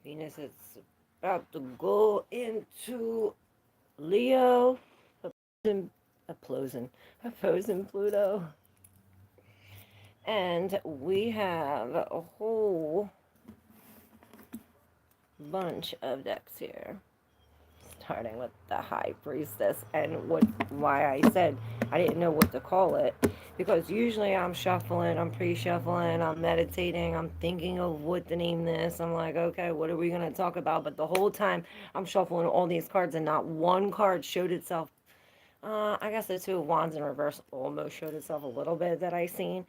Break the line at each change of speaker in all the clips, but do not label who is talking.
Venus is about to go into Leo, opposing, opposing Pluto. And we have a whole bunch of decks here. Starting with the High Priestess, and why I said I didn't know what to call it, because usually I'm shuffling, I'm pre-shuffling, I'm meditating, I'm thinking of what to name this. I'm like, okay, what are we gonna talk about? But the whole time I'm shuffling all these cards, and not one card showed itself. I guess the Two of Wands in reverse almost showed itself a little bit that I seen.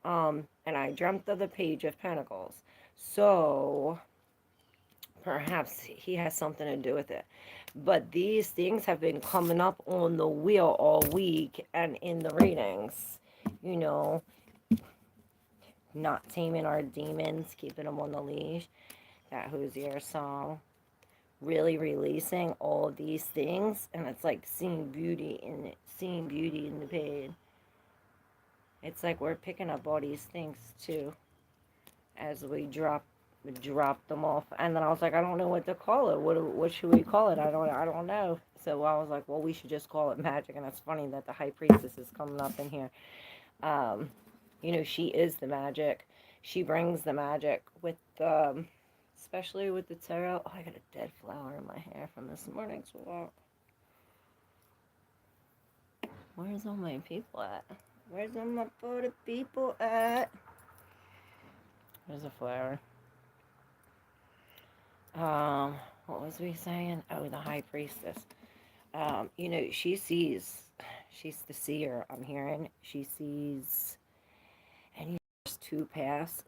And I dreamt of the Page of Pentacles. So perhaps he has something to do with it. But these things have been coming up on the wheel all week and in the readings. You know, not taming our demons, keeping them on the leash. That Hozier song. Really releasing all of these things. And it's like seeing beauty in it. Seeing beauty in the pain. It's like we're picking up all these things too. As we drop them off, and then I was like, I don't know what to call it. What should we call it? I don't know. So I was like, well, we should just call it magic. And it's funny that the High Priestess is coming up in here. You know, she is the magic. She brings the magic with especially with the tarot. Oh, I got a dead flower in my hair from this morning's walk. Where's all my people at? Where's all my photo people at? There's a flower. What was we saying? Oh, the High Priestess. You know, she's the seer, I'm hearing. She sees any two paths.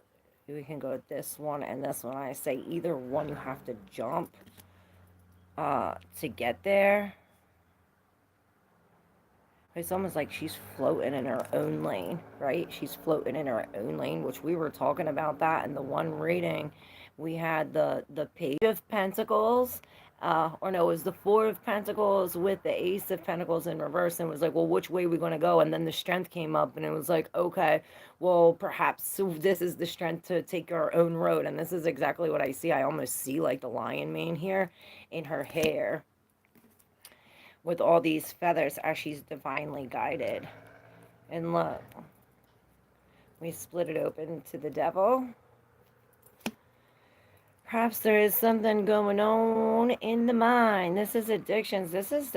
We can go with this one and this one. I say either one you have to jump to get there. It's almost like she's floating in her own lane, right? She's floating in her own lane, which we were talking about that in the one reading. We had the Page of Pentacles, or no, it was the Four of Pentacles with the Ace of Pentacles in reverse, and it was like, well, which way are we going to go? And then the Strength came up, and it was like, okay, well, perhaps this is the strength to take our own road, and this is exactly what I see. I almost see like the lion mane here in her hair, with all these feathers as she's divinely guided. And look, we split it open to the devil. Perhaps there is something going on in the mind. This is addictions. This is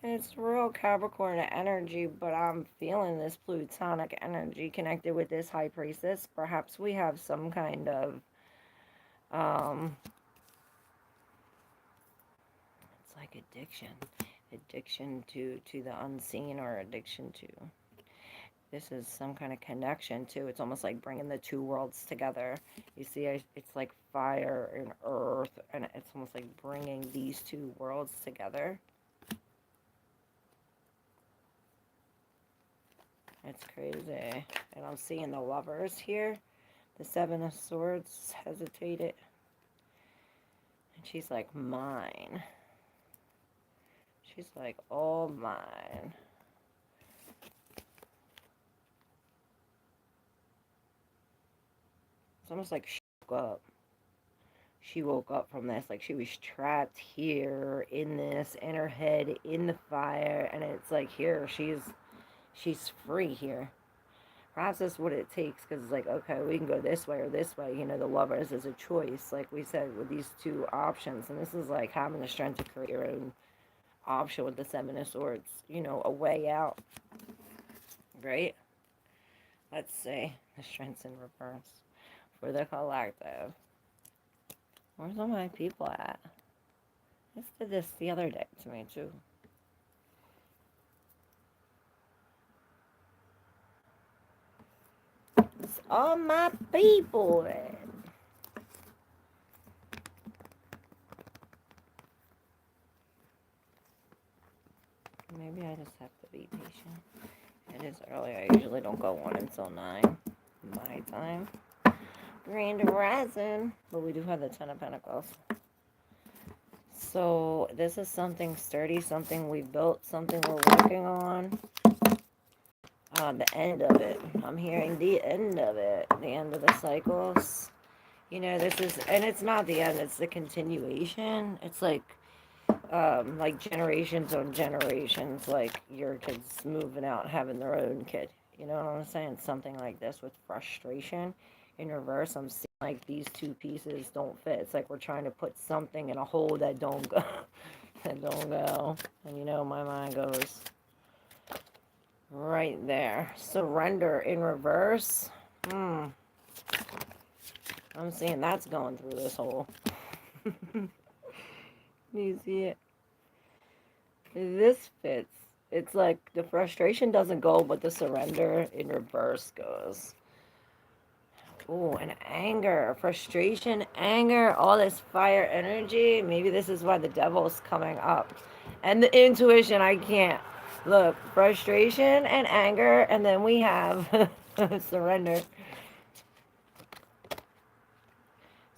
it's real Capricorn energy, but I'm feeling this plutonic energy connected with this High Priestess. Perhaps we have some kind of it's like addiction to the unseen, or addiction to, this is some kind of connection too. It's almost like bringing the two worlds together. You see, it's like fire and earth, and it's almost like bringing these two worlds together. It's crazy. And I'm seeing the Lovers here. The Seven of Swords hesitated. And she's like, mine. She's like, all mine. It's almost like she woke up. She woke up from this. Like she was trapped here in this, in her head, in the fire. And it's like here, she's free here. Perhaps that's what it takes, because it's like, okay, we can go this way or this way. You know, the Lovers is a choice, like we said, with these two options. And this is like having the strength to create your own option with the Seven of Swords. You know, a way out. Right? Let's see. The strength's in reverse for the collective. Where's all my people at? This did this the other day to me, too. It's all my people. Maybe I just have to be patient. It is early. I usually don't go on until 9 my time. Grand Horizon. But we do have the Ten of Pentacles. So this is something sturdy, something we built, something we're working on. The end of it. I'm hearing the end of it. The end of the cycles. You know, this is, and it's not the end, it's the continuation. It's like generations on generations, like your kids moving out, having their own kid. You know what I'm saying? Something like this with frustration in reverse. I'm seeing like these two pieces don't fit. It's like we're trying to put something in a hole that don't go, that don't go. And you know, my mind goes right there. Surrender in reverse. I'm seeing that's going through this hole. You see it? This fits. It's like the frustration doesn't go, but the surrender in reverse goes. Oh, and anger, frustration, anger, all this fire energy. Maybe this is why the devil's coming up. And the intuition, I can't. Look, frustration and anger, and then we have surrender.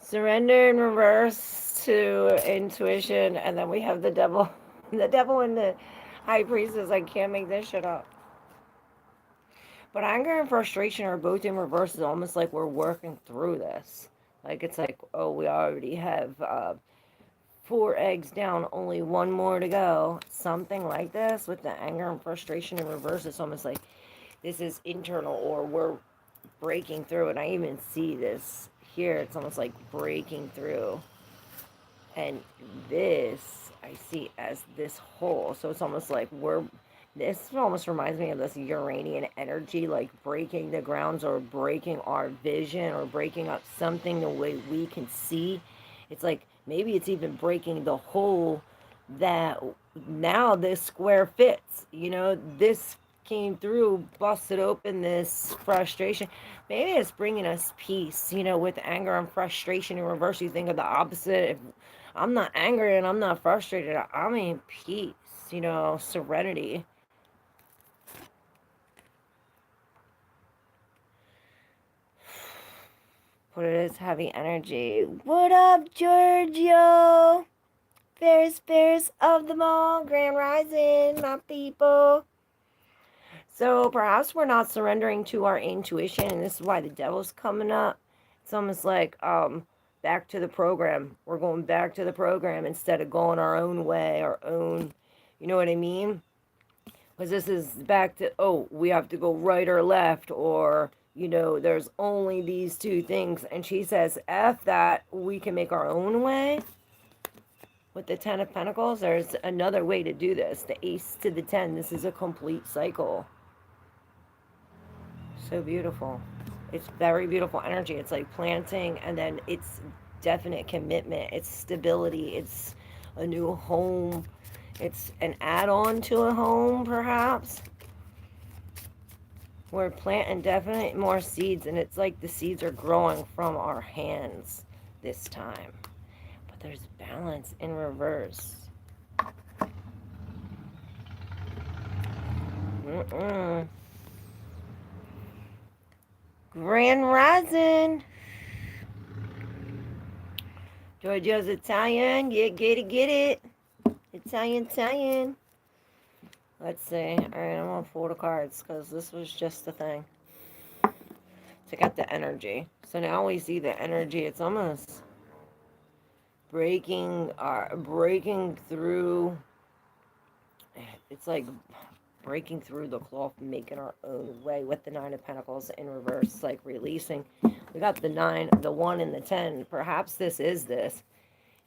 Surrender in reverse to intuition, and then we have the devil. The devil and the high priestess. I can't make this shit up. But anger and frustration are both in reverse. It's almost like we're working through this. Like it's like, oh, we already have 4 eggs down, only one more to go. Something like this with the anger and frustration in reverse. It's almost like this is internal, or we're breaking through. And I even see this here. It's almost like breaking through. And this I see as this whole. So it's almost like this almost reminds me of this Uranian energy, like breaking the grounds or breaking our vision or breaking up something the way we can see. It's like maybe it's even breaking the hole that now this square fits. You know, this came through, busted open this frustration. Maybe it's bringing us peace, you know, with anger and frustration in reverse. You think of the opposite. If I'm not angry and I'm not frustrated, I'm in peace, you know, serenity. But it is heavy energy. What up, Giorgio? Fairest of them all, Grand Rising, my people. So perhaps we're not surrendering to our intuition, and this is why the devil's coming up. It's almost like back to the program. We're going back to the program instead of going our own way, our own, you know what I mean? Because this is back to, oh, we have to go right or left, or, you know, there's only these two things. And she says, F that, we can make our own way. With the 10 of Pentacles, there's another way to do this. The Ace to the 10, this is a complete cycle. So beautiful. It's very beautiful energy. It's like planting, and then it's definite commitment. It's stability. It's a new home. It's an add-on to a home, perhaps. We're planting definite more seeds, and it's like the seeds are growing from our hands this time. But there's balance in reverse. Grand Rising. Giorgio's Italian. Get it. Italian. Let's see. Alright, I'm going to pull the cards because this was just the thing. To get the energy. So now we see the energy. It's almost breaking through. It's like breaking through the cloth, making our own way with the 9 of Pentacles in reverse, like releasing. We got the 9, the 1, and the 10. Perhaps this is this.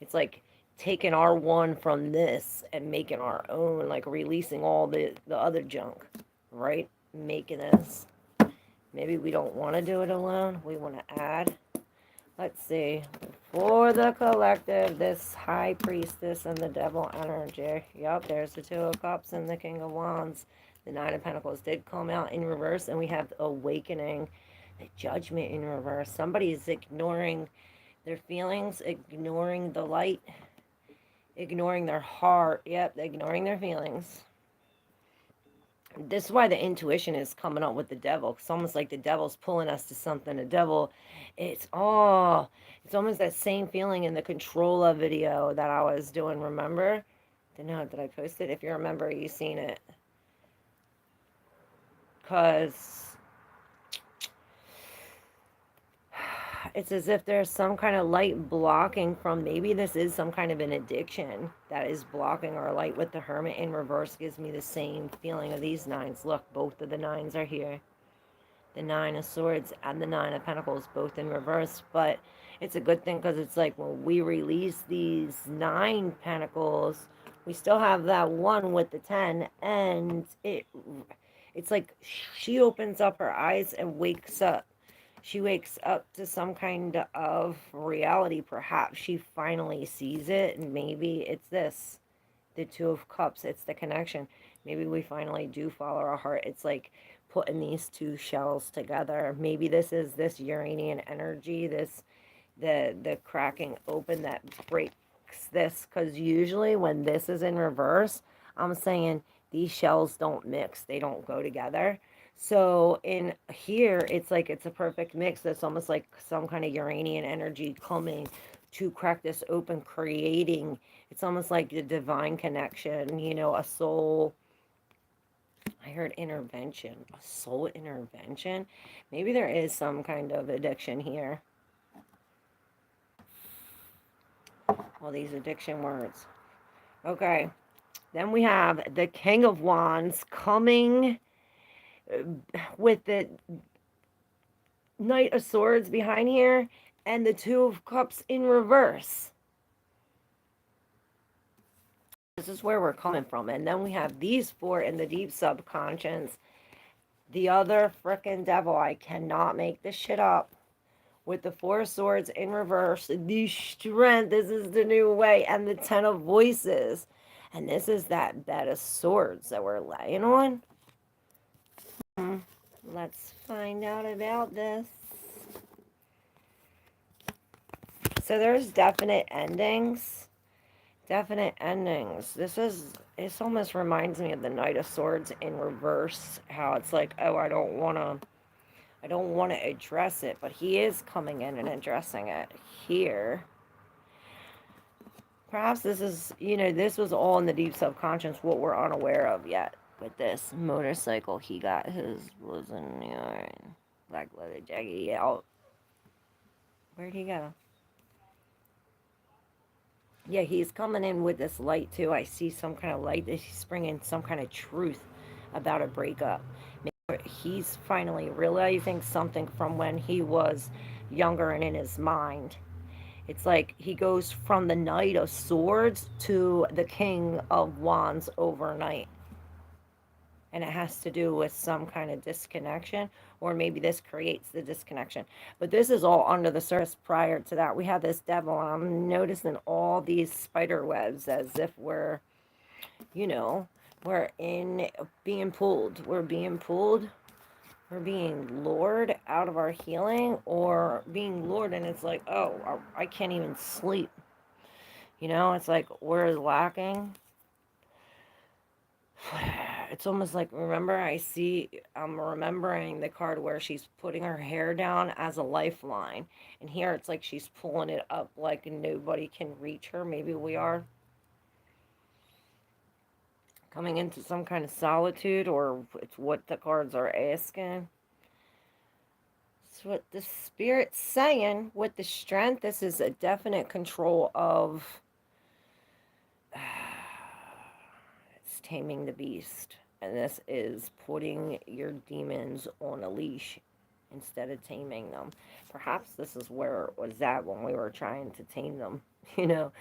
It's like taking our 1 from this and making our own, like releasing all the other junk, right? Making this. Maybe we don't want to do it alone. We want to add. Let's see. For the collective, this High Priestess and the Devil energy. Yup, there's the 2 of Cups and the King of Wands. The 9 of Pentacles did come out in reverse, and we have Awakening, the Judgment in reverse. Somebody's ignoring their feelings, ignoring the light, ignoring their heart. Yep, ignoring their feelings. This is why the intuition is coming up with the devil. It's almost like the devil's pulling us to something. The devil, it's almost that same feeling in the control of video that I was doing, remember? Did I post it? If you remember, you've seen it. Because It's as if there's some kind of light blocking from, maybe this is some kind of an addiction that is blocking our light. With the Hermit in reverse gives me the same feeling of these nines. Look, both of the nines are here. The Nine of Swords and the Nine of Pentacles, both in reverse. But it's a good thing, because it's like when we release these 9 Pentacles, we still have that one with the 10, and it's like she opens up her eyes and wakes up. She wakes up to some kind of reality. Perhaps she finally sees it, and maybe it's this, the Two of Cups. It's the connection. Maybe we finally do follow our heart. It's like putting these two shells together. Maybe this is this Uranian energy, this the cracking open that breaks this, because usually when this is in reverse, I'm saying these shells don't mix, they don't go together. So in here, it's like it's a perfect mix. It's almost like some kind of Uranian energy coming to crack this open, creating, it's almost like the divine connection, you know, a soul. I heard intervention, a soul intervention. Maybe there is some kind of addiction here. All these addiction words. Okay. Then we have the King of Wands coming with the Knight of Swords behind here and the Two of Cups in reverse. This is where we're coming from. And then we have these 4 in the deep subconscious. The other frickin' devil. I cannot make this shit up. With the 4 swords in reverse, the strength, this is the new way, and the 10 of voices. And this is that bed of swords that we're laying on. Let's find out about this. So there's definite endings. Definite endings. This almost reminds me of the Knight of Swords in reverse. How it's like, oh, I don't want to address it, but he is coming in and addressing it here. Perhaps this is, you know, this was all in the deep subconscious, what we're unaware of yet. With this motorcycle, he got his, was in the black leather jacket out. Where'd he go? Yeah, he's coming in with this light too. I see some kind of light that he's bringing some kind of truth about a breakup. Maybe he's finally realizing something from when he was younger and in his mind. It's like he goes from the Knight of Swords to the King of Wands overnight. And it has to do with some kind of disconnection, or maybe this creates the disconnection. But this is all under the surface. Prior to that, we have this devil, and I'm noticing all these spider webs as if we're, you know, we're being pulled. We're being pulled. We're being lured out of our healing, or being lured, and it's like, oh, I can't even sleep. You know, it's like we're lacking. It's almost like, remember, I'm remembering the card where she's putting her hair down as a lifeline. And here it's like she's pulling it up like nobody can reach her. Maybe we are coming into some kind of solitude, or it's what the cards are asking. It's what the Spirit's saying with the strength. This is a definite control of it's taming the beast. And this is putting your demons on a leash instead of taming them. Perhaps this is where it was at when we were trying to tame them. You know,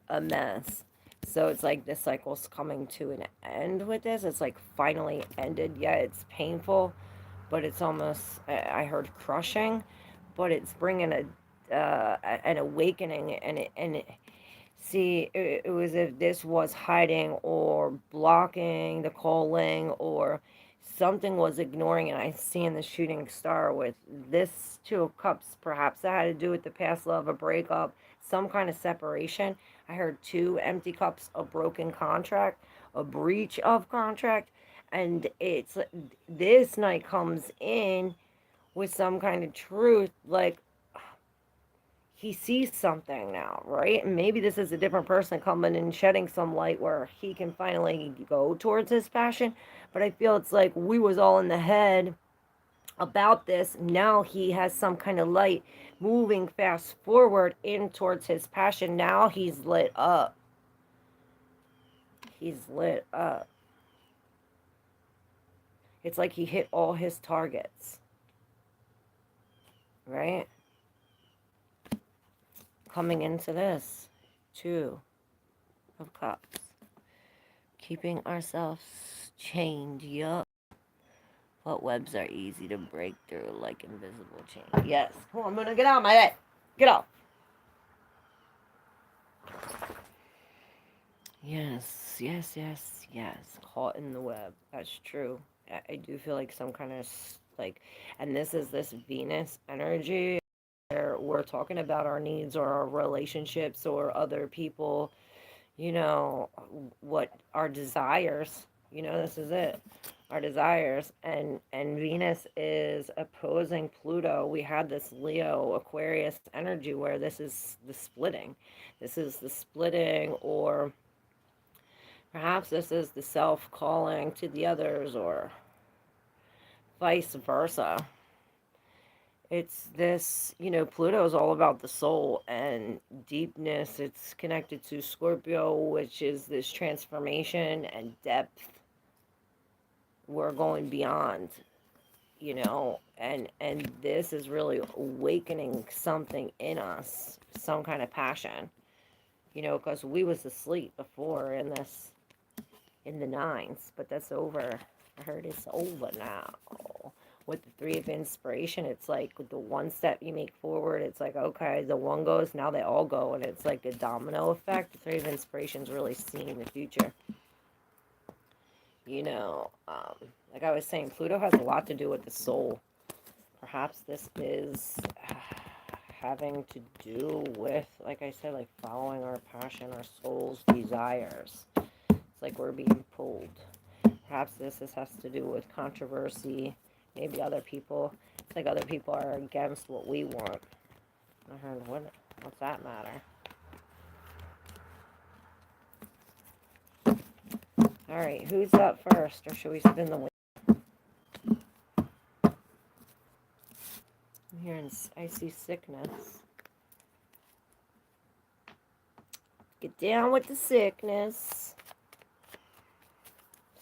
a mess. So it's like this cycle's coming to an end with this. It's like finally ended. Yeah, it's painful, but it's almost, I heard crushing, but it's bringing an awakening, and see, it was if this was hiding or blocking the calling, or something was ignoring it. I see in the shooting star with this Two of Cups, perhaps that had to do with the past love, a breakup, some kind of separation. I heard 2 empty cups, a broken contract, a breach of contract, and it's this night comes in with some kind of truth, like he sees something now, right? And maybe this is a different person coming and shedding some light where he can finally go towards his passion. But I feel it's like we was all in the head about this. Now he has some kind of light moving fast forward in towards his passion. Now he's lit up. He's lit up. It's like he hit all his targets. Right? Coming into this. 2 of Cups. Keeping ourselves chained. Yup. What webs are easy to break through like invisible chain? Yes. Come on, I'm gonna get out of my bed. Get off. Yes, yes, yes, yes. Caught in the web. That's true. I do feel like some kind of like, and this is this Venus energy where we're talking about our needs or our relationships or other people, what our desires, this is it. Our desires, and Venus is opposing Pluto. We had this Leo Aquarius energy where this is the splitting. This is the splitting, or perhaps this is the self calling to the others, or vice versa. It's this, Pluto is all about the soul and deepness. It's connected to Scorpio, which is this transformation and depth. We're going beyond, and this is really awakening something in us, some kind of passion, because we was asleep before in the nines, but that's over. I heard it's over now. With the 3 of inspiration, it's like the one step you make forward, it's like, okay, the one goes, now they all go, and it's like a domino effect. The 3 of inspiration is really seeing the future. Like I was saying, Pluto has a lot to do with the soul. Perhaps this is having to do with, like I said, like following our passion, our soul's desires. It's like we're being pulled. Perhaps this has to do with controversy. Maybe other people, it's like other people are against what we want. I heard, what's that matter? All right, who's up first, or should we spin the wheel? I'm hearing, I see sickness. Get down with the sickness.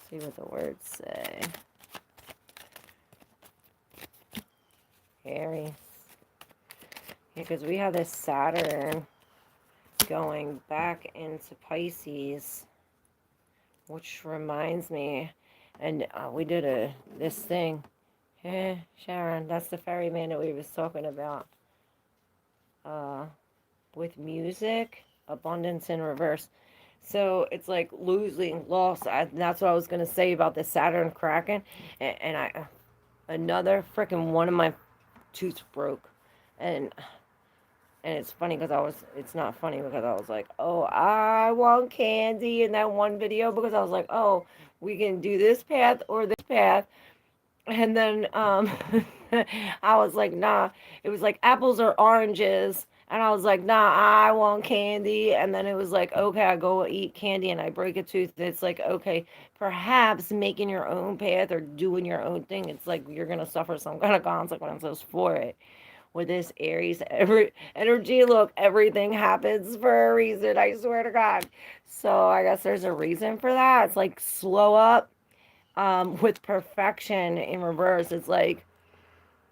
See what the words say. Aries. Yeah, because we have this Saturn going back into Pisces, which reminds me, and we did this thing. Sharon, that's the ferryman that we was talking about. With music, abundance in reverse. So it's like losing, loss. That's what I was going to say about the Saturn Kraken. And another freaking one of my tooths broke. And it's funny because it's not funny because I was like, oh, I want candy in that one video, because I was like, oh, we can do this path or this path. And then I was like, nah, it was like apples or oranges. And I was like, nah, I want candy. And then it was like, okay, I go eat candy and I break a tooth. It's like, okay, perhaps making your own path or doing your own thing, it's like you're going to suffer some kind of consequences for it. With this Aries energy, look, everything happens for a reason, I swear to God. So I guess there's a reason for that. It's like slow up. With perfection in reverse, it's like,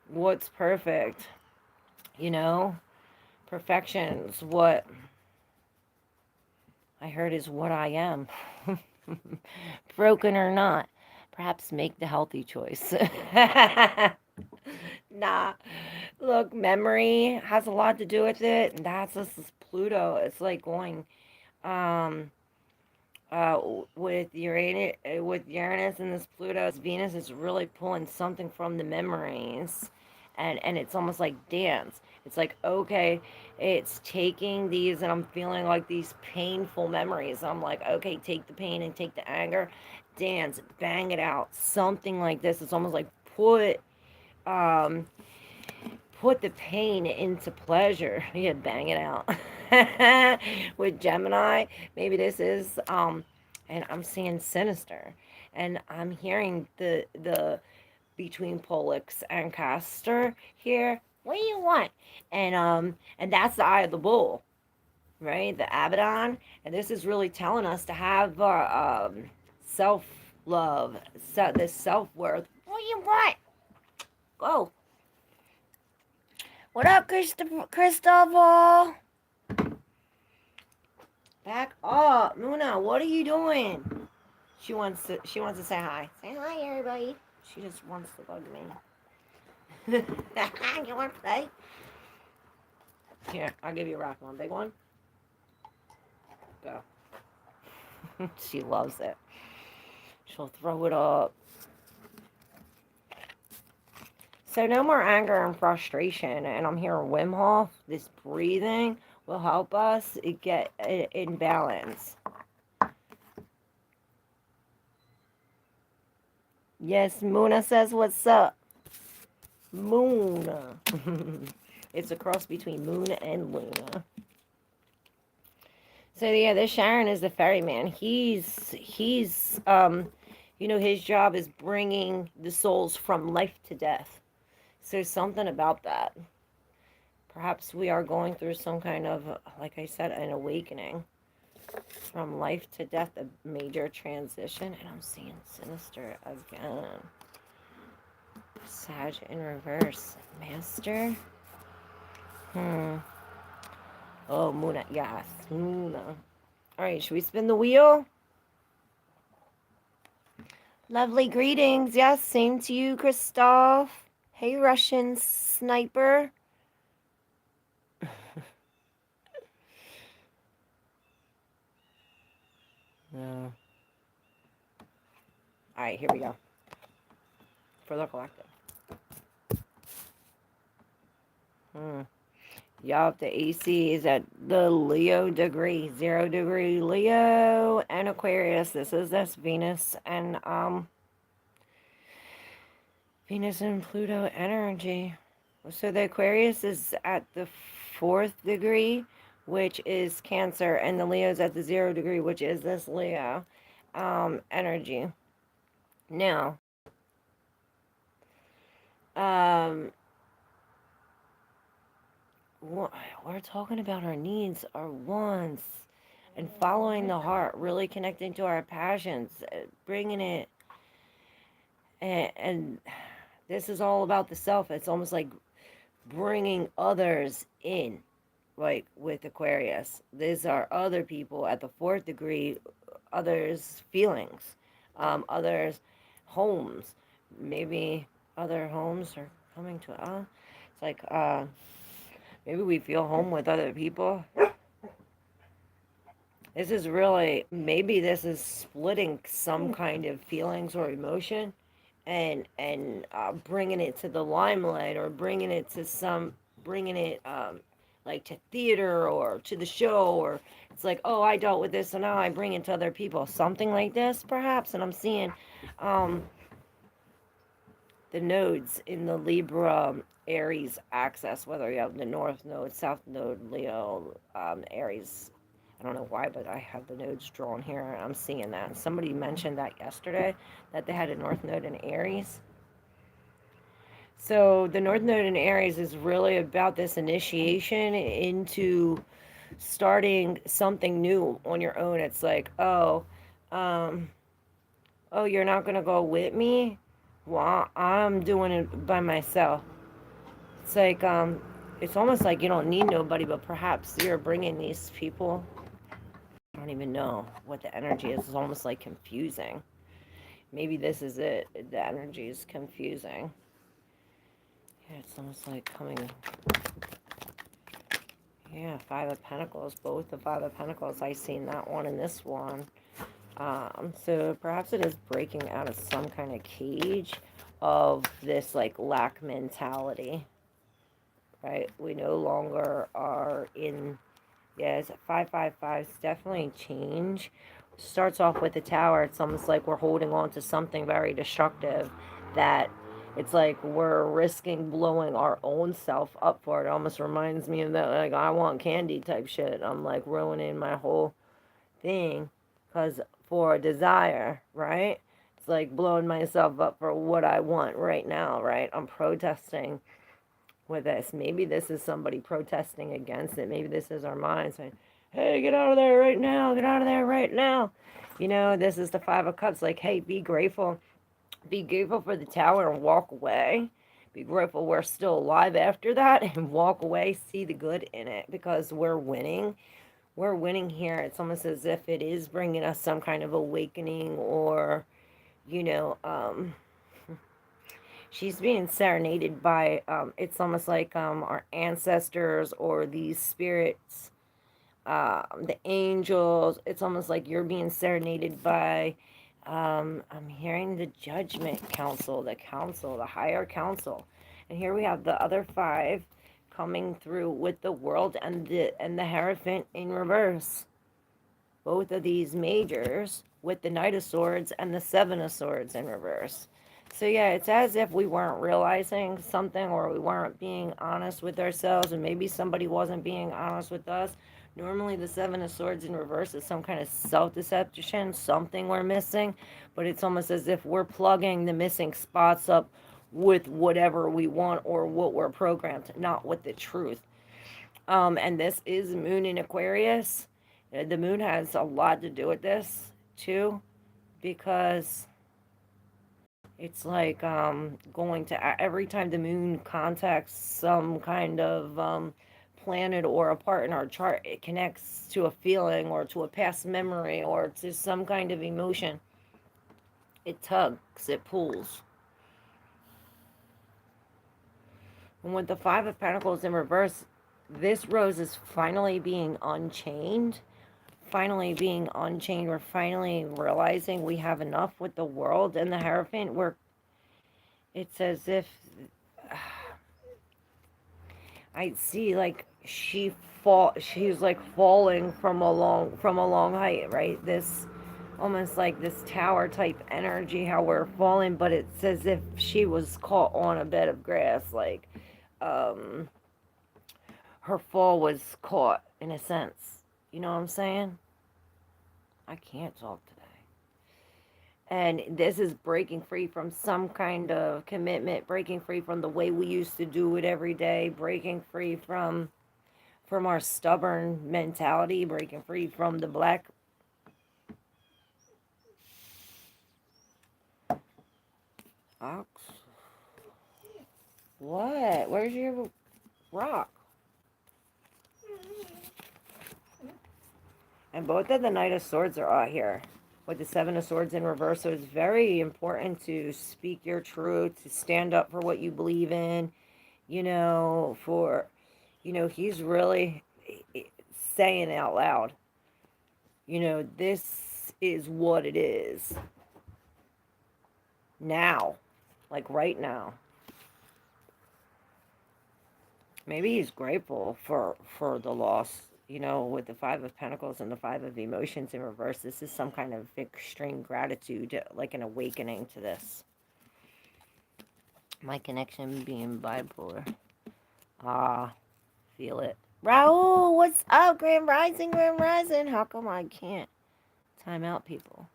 what's perfect? Perfection's what I heard is what I am. Broken or not, perhaps make the healthy choice. Nah, look, memory has a lot to do with it, and that's this is Pluto. It's like going, um, with Uranus and this Pluto, Venus is really pulling something from the memories, and it's almost like dance. It's like, okay, it's taking these, and I'm feeling like these painful memories. I'm like, okay, take the pain and take the anger, dance, bang it out, something like this. It's almost like um put the pain into pleasure. Yeah, bang it out. With Gemini, maybe this is and I'm seeing sinister, and I'm hearing the between Pollux and Castor here. What do you want? And that's the eye of the bull, right? The Abaddon. And this is really telling us to have self love, this self worth. What do you want? Go. What up, Christopher? Back up, Luna. What are you doing? She wants to say hi. Say hi, everybody. She just wants to bug me. You want to play? Here, I'll give you a rock one. Big one. Go. She loves it. She'll throw it up. So no more anger and frustration. And I'm hearing Wim Hof. This breathing will help us get in balance. Yes, Muna says, what's up? Moona. It's a cross between Moon and Luna. So yeah, this Sharon is the ferryman. He's you know, his job is bringing the souls from life to death. So something about that. Perhaps we are going through some kind of, like I said, an awakening. From life to death, a major transition. And I'm seeing Sinister again. Sag in reverse. Master. Oh, Muna. Yes, Muna. Alright, should we spin the wheel? Lovely greetings. Yes, same to you, Christoph. Hey, Russian sniper. No. Alright, here we go. For the collective. Yup, the AC is at the Leo degree. 0 degree Leo and Aquarius. This is Venus and Venus and Pluto energy. So the Aquarius is at the 4th degree, which is Cancer, and the Leo is at the 0 degree, which is this Leo energy. Now, we're talking about our needs, our wants, and following the heart, really connecting to our passions, bringing it, and this is all about the self. It's almost like bringing others in, like with Aquarius. These are other people at the 4th degree, others' feelings, others' homes. Maybe other homes are coming to us. It's like, maybe we feel home with other people. This is really, maybe this is splitting some kind of feelings or emotion and bringing it to the limelight, or bringing it like to theater or to the show, or it's like, oh, I dealt with this, so now I bring it to other people. Something like this, perhaps. And I'm seeing the nodes in the Libra Aries axis, whether you have the North Node, South Node, Leo, Aries. I don't know why, but I have the nodes drawn here, and I'm seeing that. Somebody mentioned that yesterday, that they had a North Node in Aries. So the North Node in Aries is really about this initiation into starting something new on your own. It's like, oh, you're not going to go with me? Well, I'm doing it by myself. It's like, it's almost like you don't need nobody, but perhaps you're bringing these people. I don't even know what the energy is. It's almost like confusing. Maybe this is it. The energy is confusing. Yeah, it's almost like coming. Yeah, 5 of Pentacles. Both the 5 of Pentacles. I seen that one and this one. So perhaps it is breaking out of some kind of cage of this like lack mentality. Right? We no longer are in. Yes, 555 is definitely change. Starts off with the Tower. It's almost like we're holding on to something very destructive, that it's like we're risking blowing our own self up for it. It almost reminds me of that, like, I want candy type shit. I'm like ruining my whole thing because for a desire, right? It's like blowing myself up for what I want right now, right? I'm protesting with this. Maybe this is somebody protesting against it. Maybe this is our mind saying, hey, get out of there right now. Get out of there right now. You know, this is the Five of Cups. Like, hey, be grateful. Be grateful for the tower and walk away. Be grateful we're still alive after that and walk away. See the good in it because we're winning. We're winning here. It's almost as if it is bringing us some kind of awakening or, you know, she's being serenaded by, it's almost like our ancestors or these spirits, the angels. It's almost like you're being serenaded by, I'm hearing the judgment council, the higher council. And here we have the other five coming through with the world and the Hierophant in reverse. Both of these majors with the Knight of Swords and the Seven of Swords in reverse. So yeah, it's as if we weren't realizing something or we weren't being honest with ourselves, and maybe somebody wasn't being honest with us. Normally the Seven of Swords in reverse is some kind of self-deception, something we're missing, but it's almost as if we're plugging the missing spots up with whatever we want or what we're programmed, not with the truth. And this is Moon in Aquarius. The moon has a lot to do with this too, because it's like going to, every time the moon contacts some kind of planet or a part in our chart, it connects to a feeling or to a past memory or to some kind of emotion. It tugs, it pulls. And with the Five of Pentacles in reverse, this rose is finally being unchained. We're finally realizing we have enough with the world and the Hierophant. Where it's as if I see like she's like falling from a long height, right? This almost like this tower type energy, how we're falling, but it's as if she was caught on a bed of grass, like her fall was caught in a sense. You know what I'm saying? I can't talk today. And this is breaking free from some kind of commitment, breaking free from the way we used to do it every day, breaking free from our stubborn mentality, breaking free from the black ox. What? Where's your rock? And both of the Knight of Swords are out here with the Seven of Swords in reverse. So it's very important to speak your truth, to stand up for what you believe in, you know, for, you know, he's really saying out loud, you know, this is what it is now, like right now. Maybe he's grateful for the loss. You know, with the Five of Pentacles and the Five of Emotions in reverse, this is some kind of extreme gratitude, like an awakening to this. My connection being bipolar. Ah, feel it. Raul, what's up? Grand Rising, Grand Rising. How come I can't time out people?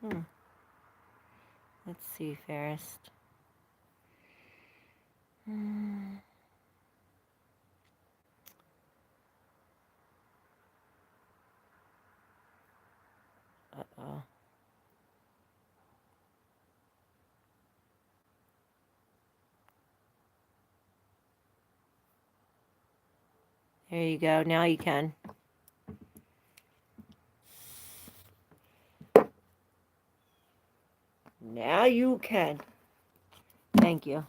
Let's see, fairest. Uh-oh. There you go. Now you can. Now you can. Thank you.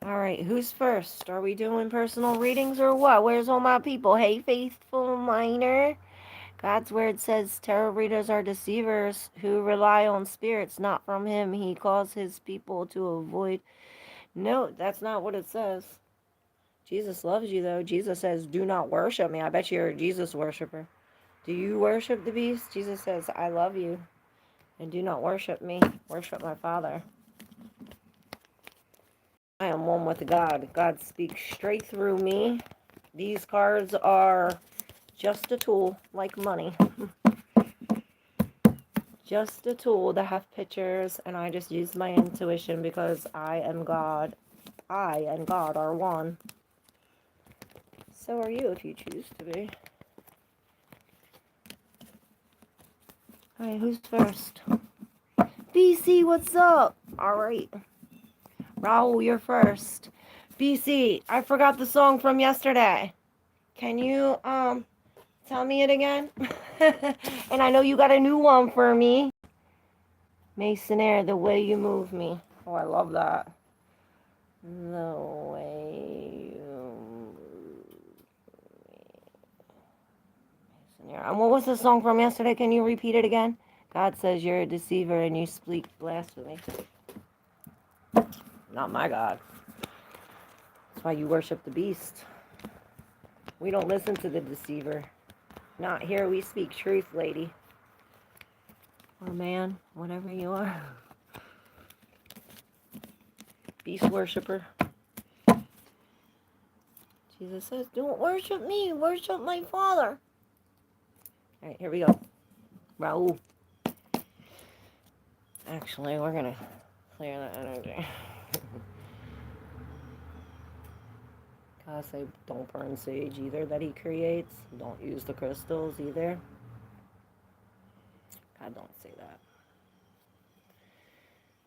All right, who's first? Are we doing personal readings or what? Where's all my people? Hey, faithful miner. God's word says tarot readers are deceivers who rely on spirits not from him. He calls his people to avoid. No, that's not what it says. Jesus loves you, though. Jesus says, do not worship me. I bet you're a Jesus worshiper. Do you worship the beast? Jesus says, I love you. And do not worship me. Worship my Father. I am one with God. God speaks straight through me. These cards are just a tool, like money. just a tool to have pictures, and I just use my intuition because I am God. I and God are one. So are you if you choose to be. Alright, who's first? BC, what's up? Alright. Raul, you're first. BC, I forgot the song from yesterday. Can you, tell me it again? And I know you got a new one for me. Masonaire, the way you move me. Oh, I love that. The way you move me. Masonaire. And what was the song from yesterday? Can you repeat it again? God says you're a deceiver and you speak blasphemy. Not my God. That's why you worship the beast. We don't listen to the deceiver. Not here. We speak truth, lady. Or man, whatever you are. Beast worshiper. Jesus says, don't worship me. Worship my Father. All right, here we go. Raul. Actually, we're going to clear that energy. God say, don't burn sage either that he creates. Don't use the crystals either. God don't say that.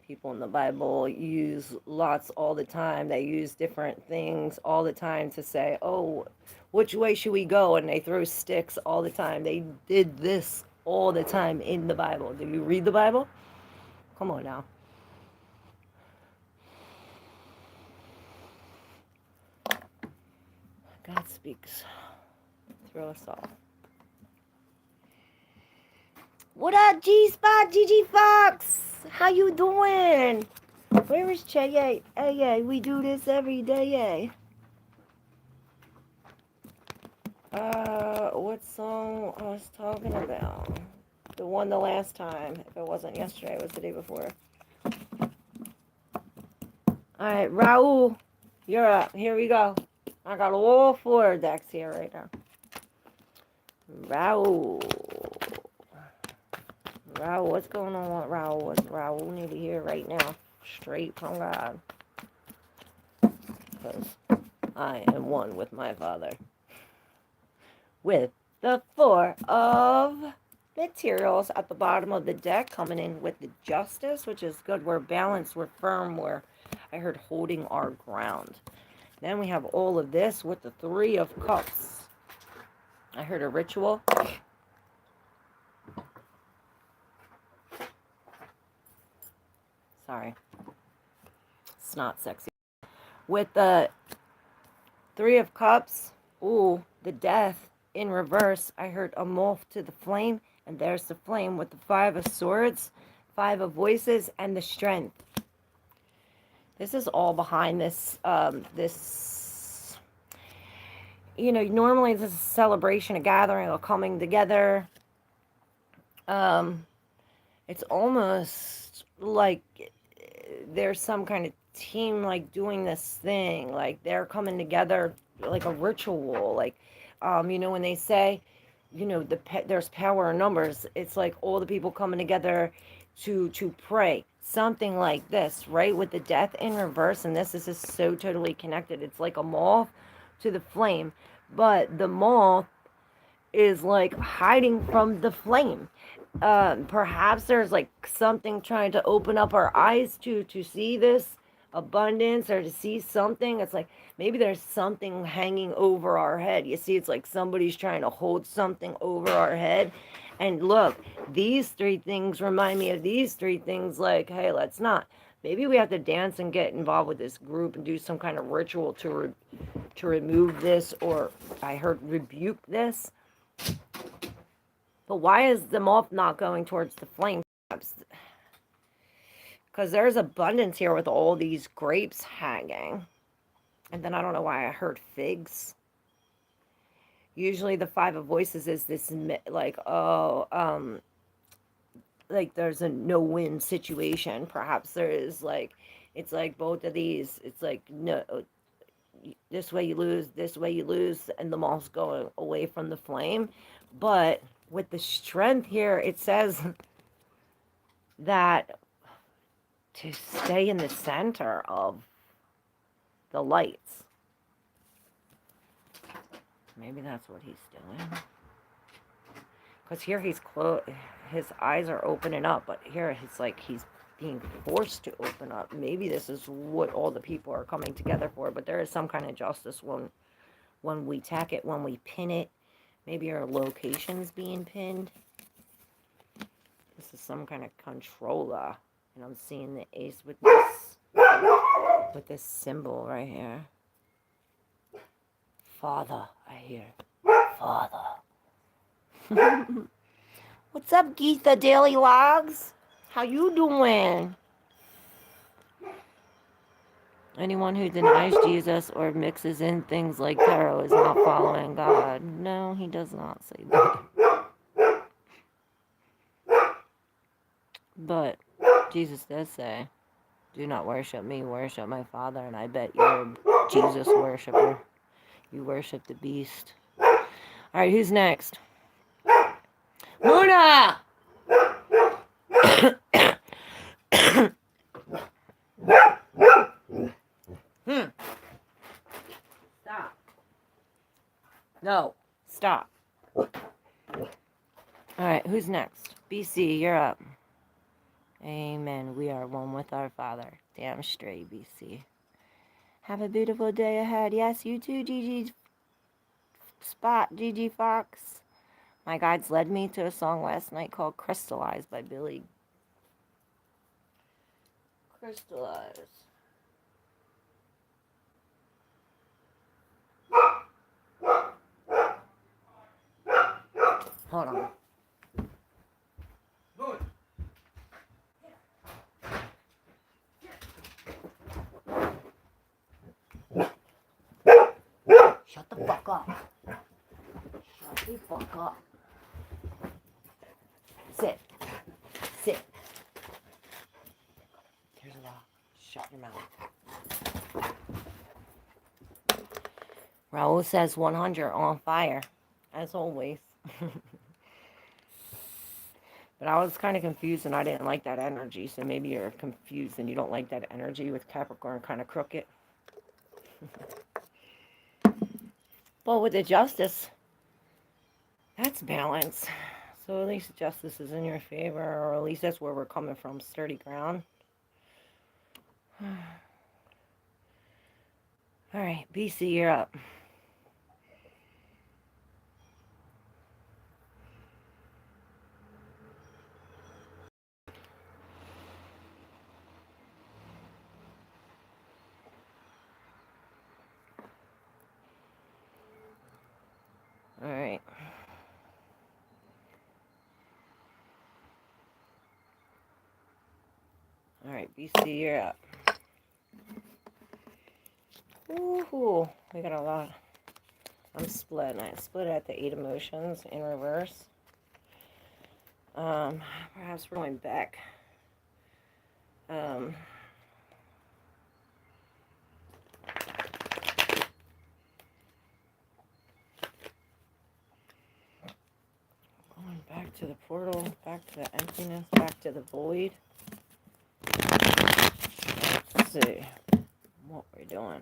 People in the Bible use lots all the time. They use different things all the time to say, oh, which way should we go? And they throw sticks all the time. They did this all the time in the Bible. Do you read the Bible? Come on now. God speaks through us all. What up, G-Spot, Gigi Fox? How you doing? Where is Che? Hey, we do this every day, what song I was talking about? The one the last time. If it wasn't yesterday, it was the day before. Alright, Raul, you're up. Here we go. I got all 4 decks here right now. Raul, what's going on with Raul? What's Raul need to hear right now? Straight from God. Because I am one with my Father. With the 4 of materials at the bottom of the deck, coming in with the Justice, which is good. We're balanced, we're firm, we're, I heard, holding our ground. Then we have all of this with the 3 of Cups. I heard a ritual. Sorry. It's not sexy. With the 3 of Cups, ooh, the Death in reverse. I heard a moth to the flame, and there's the flame with the 5 of Swords, 5 of Voices, and the Strength. This is all behind this, you know, normally this is a celebration, a gathering, a coming together. It's almost like there's some kind of team, like, doing this thing. Like, they're coming together like a ritual. Like, you know, when they say, you know, there's power in numbers, it's like all the people coming together to pray. Something like this, right? With the Death in reverse, and this is just so totally connected. It's like a moth to the flame, but the moth is like hiding from the flame. Perhaps there's like something trying to open up our eyes to see this abundance, or to see something. It's like maybe there's something hanging over our head. You see, it's like somebody's trying to hold something over our head. And look, these 3 things remind me of these 3 things. Like, hey, let's not. Maybe we have to dance and get involved with this group and do some kind of ritual to remove this, or I heard rebuke this. But why is the moth not going towards the flame? Because there's abundance here with all these grapes hanging. And then I don't know why I heard figs. Usually the 5 of Voices is this, like, like there's a no-win situation. Perhaps there is, like, it's like both of these. It's like, no, this way you lose, this way you lose, and the moth's going away from the flame. But with the Strength here, it says that to stay in the center of the lights. Maybe that's what he's doing. Because here he's his eyes are opening up, but here he's like he's being forced to open up. Maybe this is what all the people are coming together for, but there is some kind of justice when we tack it, when we pin it. Maybe our location's being pinned. This is some kind of controller. And I'm seeing the ace with this symbol right here. Father, I hear. Father. What's up, Geetha Daily Logs? How you doing? Anyone who denies Jesus or mixes in things like tarot is not following God. No, he does not say that. But Jesus does say, do not worship me, worship my Father. And I bet you're a Jesus worshiper. You worship the beast. All right, who's next? Luna! Stop. No, stop. All right, who's next? BC, you're up. Amen. We are one with our Father. Damn straight, BC. Have a beautiful day ahead. Yes, you too, Gigi Fox. My guides led me to a song last night called Crystallized by Billy. Crystallized. Hold on. Shut the fuck up. Shut the fuck up. Sit. Sit. Here's a rock. Shut your mouth. Raul says 100 on fire, as always. But I was kind of confused and I didn't like that energy. So maybe you're confused and you don't like that energy with Capricorn kind of crooked. But with the justice, that's balance. So at least justice is in your favor, or at least that's where we're coming from, sturdy ground. All right, BC, you're up. All right. All right, BC, you're up. Ooh, we got a lot. I'm split. I split at the 8 emotions in reverse. Perhaps we're going back. Going back to the portal, back to the emptiness, back to the void. Let's see what we're doing.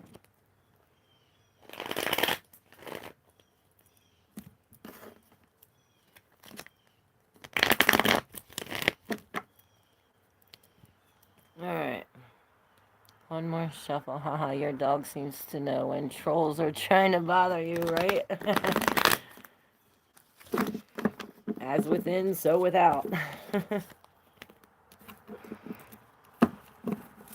Alright. One more shuffle. Haha, your dog seems to know when trolls are trying to bother you, right? As within, so without.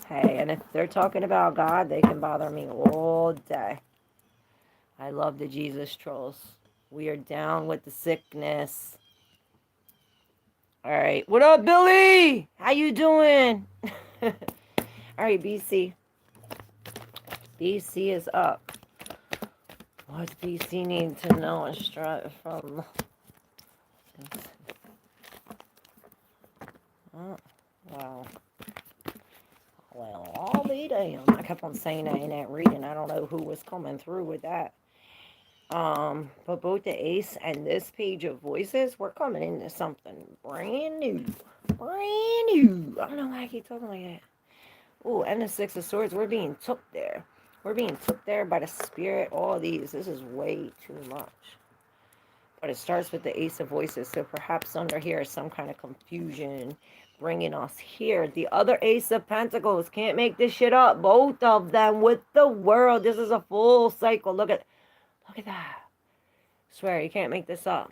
Hey, and if they're talking about God, they can bother me all day. I love the Jesus trolls. We are down with the sickness. All right. What up, Billy? How you doing? All right, BC. BC is up. What BC needs to know from... Oh, wow. Well, I'll be damned. I kept on saying that in that reading. I don't know who was coming through with that. But both the ace and this page of voices, we're coming into something brand new. Brand new. I don't know why I keep talking like that. Oh, and the Six of Swords. We're being took there. We're being took there by the Spirit. All these. This is way too much. But it starts with the Ace of Voices. So perhaps under here is some kind of confusion bringing us here. The other Ace of Pentacles. Can't make this shit up. Both of them with the World. This is a full cycle. Look at that. Swear, you can't make this up.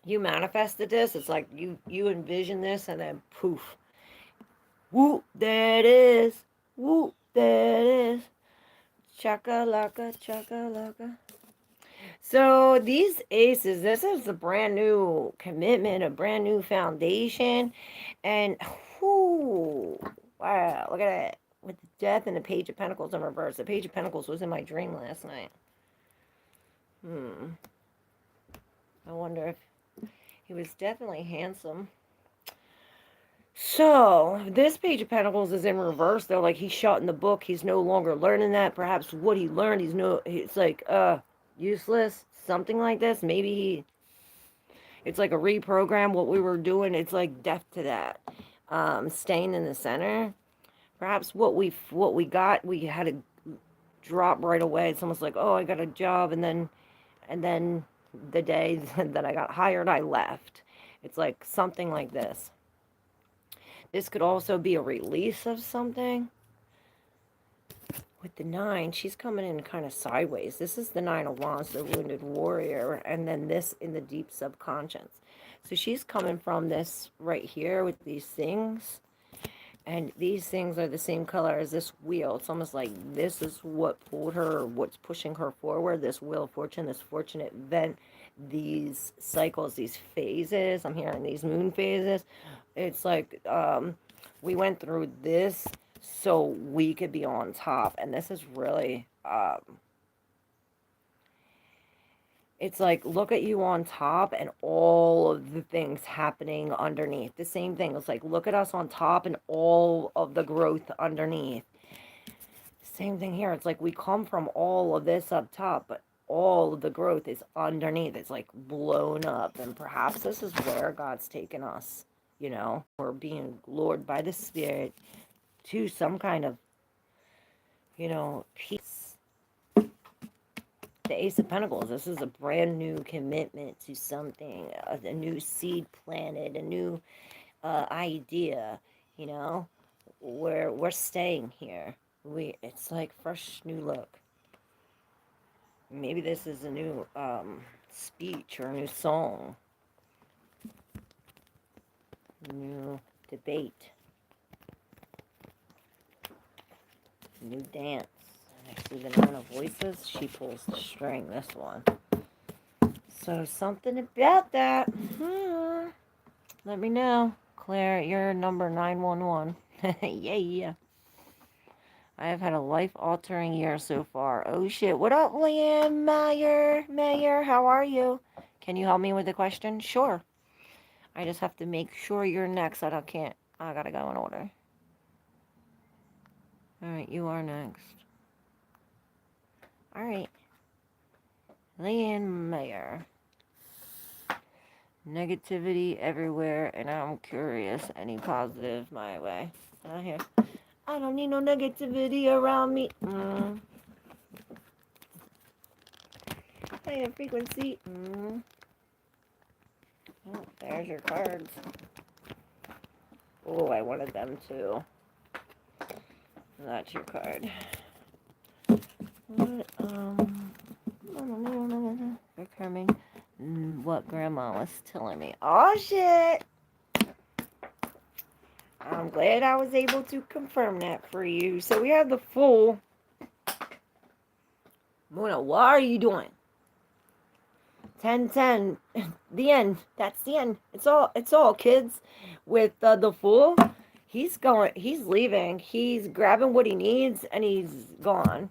You manifested this. It's like you envision this and then poof. Whoop, there it is. Whoop, there it is. Chakalaka, chakalaka. So these aces, this is a brand new commitment, a brand new foundation. And, whoo, wow, look at that. With the Death and the Page of Pentacles in reverse. The Page of Pentacles was in my dream last night. I wonder if he was definitely handsome. So, this Page of Pentacles is in reverse. They're like, he's shut in the book. He's no longer learning that. Perhaps what he learned, it's like, useless. Something like this. Maybe it's like a reprogram. What we were doing, it's like death to that. Staying in the center. Perhaps what we got, we had to drop right away. It's almost like, oh, I got a job, and then the day that I got hired, I left. It's like something like this. This could also be a release of something. With the 9, she's coming in kind of sideways. This is the 9 of Wands, the wounded warrior, and then this in the deep subconscious. So she's coming from this right here with these things. And these things are the same color as this wheel. It's almost like this is what pulled her, or what's pushing her forward. This Wheel of Fortune, this fortunate event, these cycles, these phases. I'm hearing these moon phases. It's like we went through this so we could be on top. And this is really... it's like, look at you on top and all of the things happening underneath. The same thing. It's like, look at us on top and all of the growth underneath. Same thing here. It's like we come from all of this up top, but all of the growth is underneath. It's like blown up. And perhaps this is where God's taken us. You know, we're being lured by the Spirit to some kind of, you know, peace. The Ace of Pentacles, this is a brand new commitment to something, a new seed planted, a new idea, you know, where we're staying here. It's like fresh new look. Maybe this is a new speech or a new song, new debate, new dance. See the 9 of Voices, she pulls the string, this one. So something about that. Let me know. Claire, your number 911. Yeah. I have had a life-altering year so far. Oh shit. What up, Liam Mayer, how are you? Can you help me with the question? Sure. I just have to make sure you're next. I gotta go in order. Alright, you are next. Alright. Leanne Mayer. Negativity everywhere, and I'm curious. Any positive my way? Not here. I don't need no negativity around me. Higher frequency. Oh, there's your cards. Oh, I wanted them too. That's your card. They're coming. What Grandma was telling me. Oh shit! I'm glad I was able to confirm that for you. So we have the Fool. Mona, what are you doing? 10-10. The end. That's the end. It's all, kids. With the Fool, he's leaving. He's grabbing what he needs and he's gone.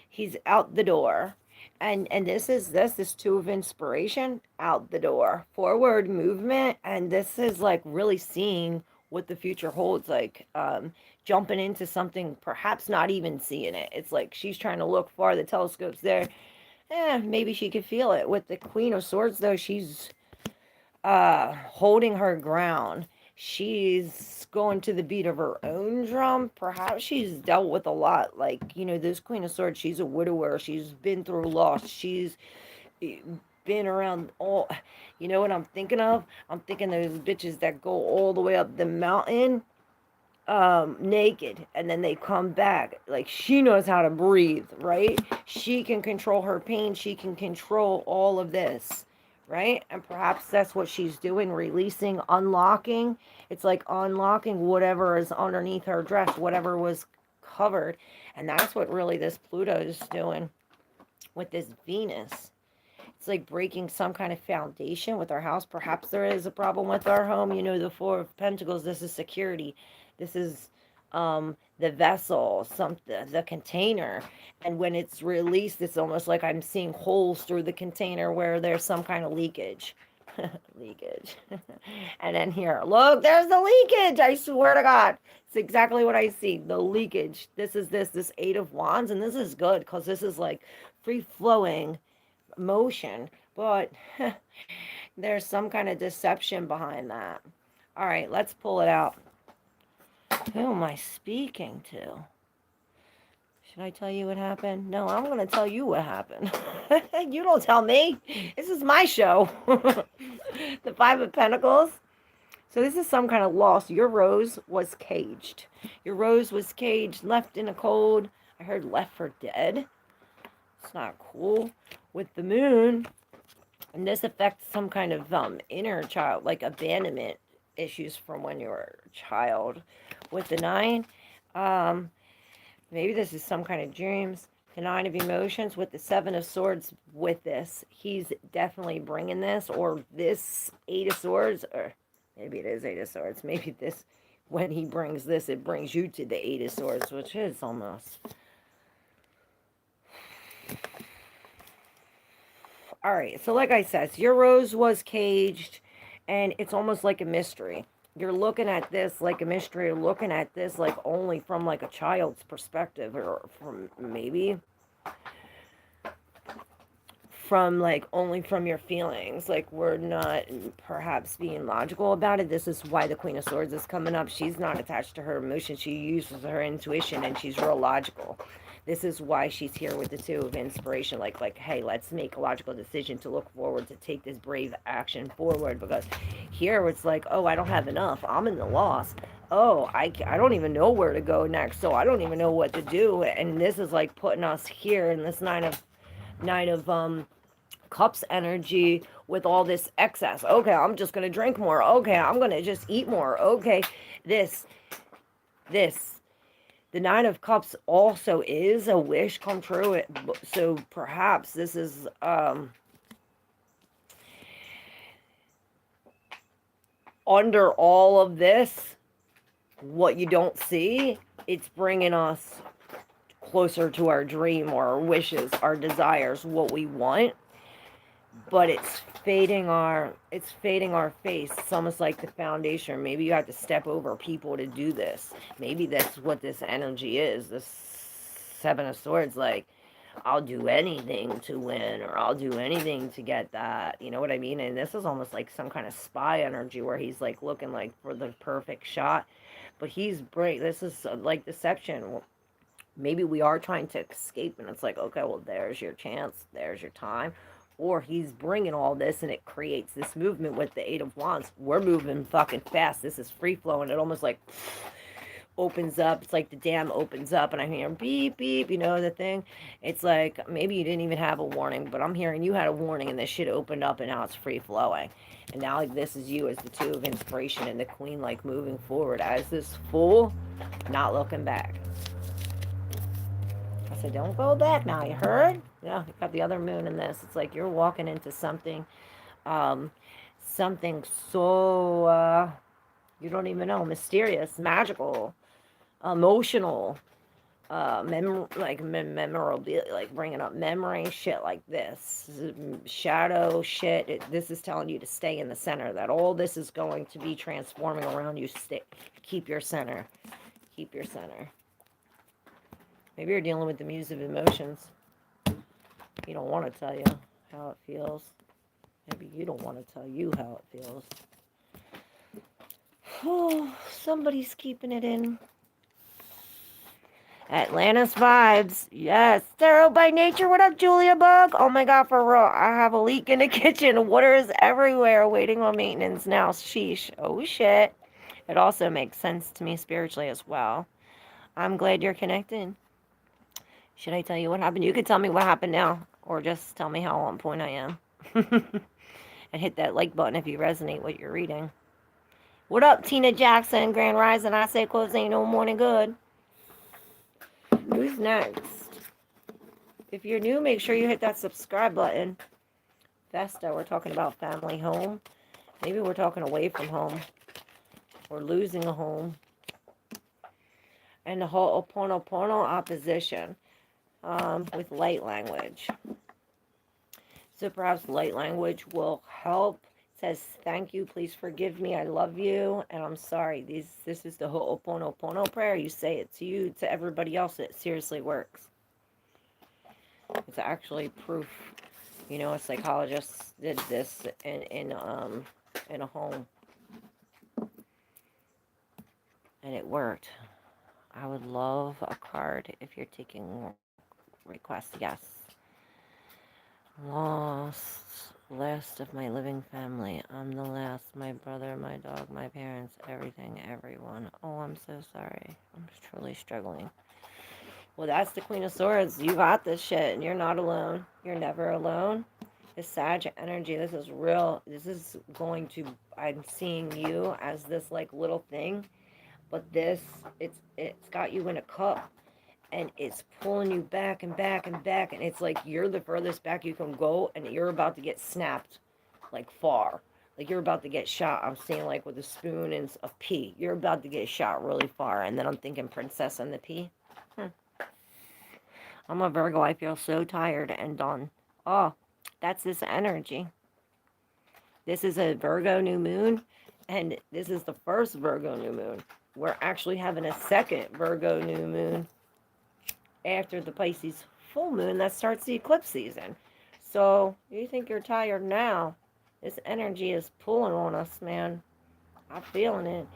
He's out the door. And this is 2 of inspiration, out the door. Forward movement, and this is like really seeing what the future holds, like jumping into something, perhaps not even seeing it. It's like she's trying to look far, the telescope's there. Maybe she could feel it. With the Queen of Swords, though, she's holding her ground. she's going to the beat of her own drum. Perhaps she's dealt with a lot. Like, you know, this Queen of Swords, she's a widower. She's been through loss. She's been around all, you know what I'm thinking of? I'm thinking those bitches that go all the way up the mountain naked, and then they come back. Like, she knows how to breathe, right? She can control her pain, she can control all of this, right? And perhaps that's what she's doing, releasing, unlocking. It's like unlocking whatever is underneath her dress, whatever was covered. And that's what really this Pluto is doing with this Venus. It's like breaking some kind of foundation with our house. Perhaps there is a problem with our home. You know, the Four of Pentacles, this is security. This is the vessel, the container. And when it's released, it's almost like I'm seeing holes through the container where there's some kind of leakage. Leakage. And then here, look, there's the leakage. I swear to God. It's exactly what I see. The leakage. This is this Eight of Wands. And this is good because this is like free-flowing motion, but there's some kind of deception behind that. All right, let's pull it out. Who am I speaking to? Should I tell you what happened? No, I'm going to tell you what happened. You don't tell me. This is my show. The Five of Pentacles. So this is some kind of loss. Your rose was caged. Your rose was caged, left in a cold. I heard left for dead. It's not cool. With the moon, and this affects some kind of inner child, like abandonment issues from when you were a child. With the nine, maybe this is some kind of dreams. The Nine of Emotions with the Seven of Swords. With this, he's definitely bringing this, or this Eight of Swords, or maybe it is Eight of Swords. Maybe this, when he brings this, it brings you to the Eight of Swords, which is almost. All right, so like I said, your rose was caged, and it's almost like a mystery. You're looking at this like a mystery, you're looking at this like only from like a child's perspective, or from maybe from like only from your feelings. Like, we're not perhaps being logical about it. This is why the Queen of Swords is coming up. She's not attached to her emotions. She uses her intuition, and she's real logical. This is why she's here with the Two of Inspiration. Like, hey, let's make a logical decision to look forward, to take this brave action forward. Because here it's like, oh, I don't have enough. I'm in the loss. Oh, I don't even know where to go next. So I don't even know what to do. And this is like putting us here in this Nine of Cups energy with all this excess. Okay, I'm just going to drink more. Okay, I'm going to just eat more. Okay, this. The Nine of Cups also is a wish come true. So perhaps this is under all of this, what you don't see, it's bringing us closer to our dream or our wishes, our desires, what we want. But it's fading our face. It's almost like the foundation. Maybe you have to step over people to do this. Maybe that's what this energy is. This Seven of Swords, like, I'll do anything to win, or I'll do anything to get that. You know what I mean? And this is almost like some kind of spy energy where he's like looking like for the perfect shot. But he's break. This is like deception. Maybe we are trying to escape, and it's like, okay, well, there's your chance. There's your time. Or he's bringing all this, and it creates this movement with the Eight of Wands. We're moving fucking fast. This is free flowing. It almost like opens up. It's like the dam opens up, and I'm hearing beep, beep, you know, the thing. It's like maybe you didn't even have a warning, but I'm hearing you had a warning, and this shit opened up, and now it's free flowing. And now, like, this is you as the Two of Inspiration and the Queen, like, moving forward as this Fool, not looking back. I said, don't go back now, you heard? Yeah, you got the other moon in this. It's like you're walking into something, something so, you don't even know, mysterious, magical, emotional, memorable, like bringing up memory, shit like this. Shadow shit. This is telling you to stay in the center, that all this is going to be transforming around you. Keep your center. Keep your center. Maybe you're dealing with the muse of emotions. You don't want to tell you how it feels. Maybe you don't want to tell you how it feels. Oh, somebody's keeping it in. Atlantis vibes. Yes. Tarot by nature. What up, Julia Bug? Oh my god, for real. I have a leak in the kitchen. Water is everywhere. Waiting on maintenance now. Sheesh. Oh shit. It also makes sense to me spiritually as well. I'm glad you're connected. Should I tell you what happened? You could tell me what happened now. Or just tell me how on point I am. And hit that like button if you resonate with your reading. What up, Tina Jackson, Grand Rising? I say close ain't no morning good. Who's next? If you're new, make sure you hit that subscribe button. Vesta, we're talking about family home. Maybe we're talking away from home. Or losing a home. And the Ho'oponopono opposition with light language. So perhaps light language will help. It says, thank you, please forgive me, I love you, and I'm sorry. This is the Ho'oponopono prayer. You say it to you, to everybody else. It seriously works. It's actually proof. You know, a psychologist did this in a home, and it worked. I would love a card if you're taking requests. Yes. Last of my living family. I'm the last. My brother, my dog, my parents, everything, everyone. Oh, I'm so sorry. I'm truly struggling. Well, that's the Queen of Swords. You got this shit, and you're not alone. You're never alone. This Sag energy, this is real. This is going to, I'm seeing you as this, like, little thing. But this, it's got you in a cup. And it's pulling you back and back and back. And it's like you're the furthest back you can go. And you're about to get snapped, like, far. Like, you're about to get shot. I'm seeing, like, with a spoon and a pea. You're about to get shot really far. And then I'm thinking Princess and the Pea. I'm a Virgo. I feel so tired and done. Oh, that's this energy. This is a Virgo new moon. And this is the first Virgo new moon. We're actually having a second Virgo new moon after the Pisces full moon that starts the eclipse season. So, you think you're tired now. This energy is pulling on us, man. I'm feeling it.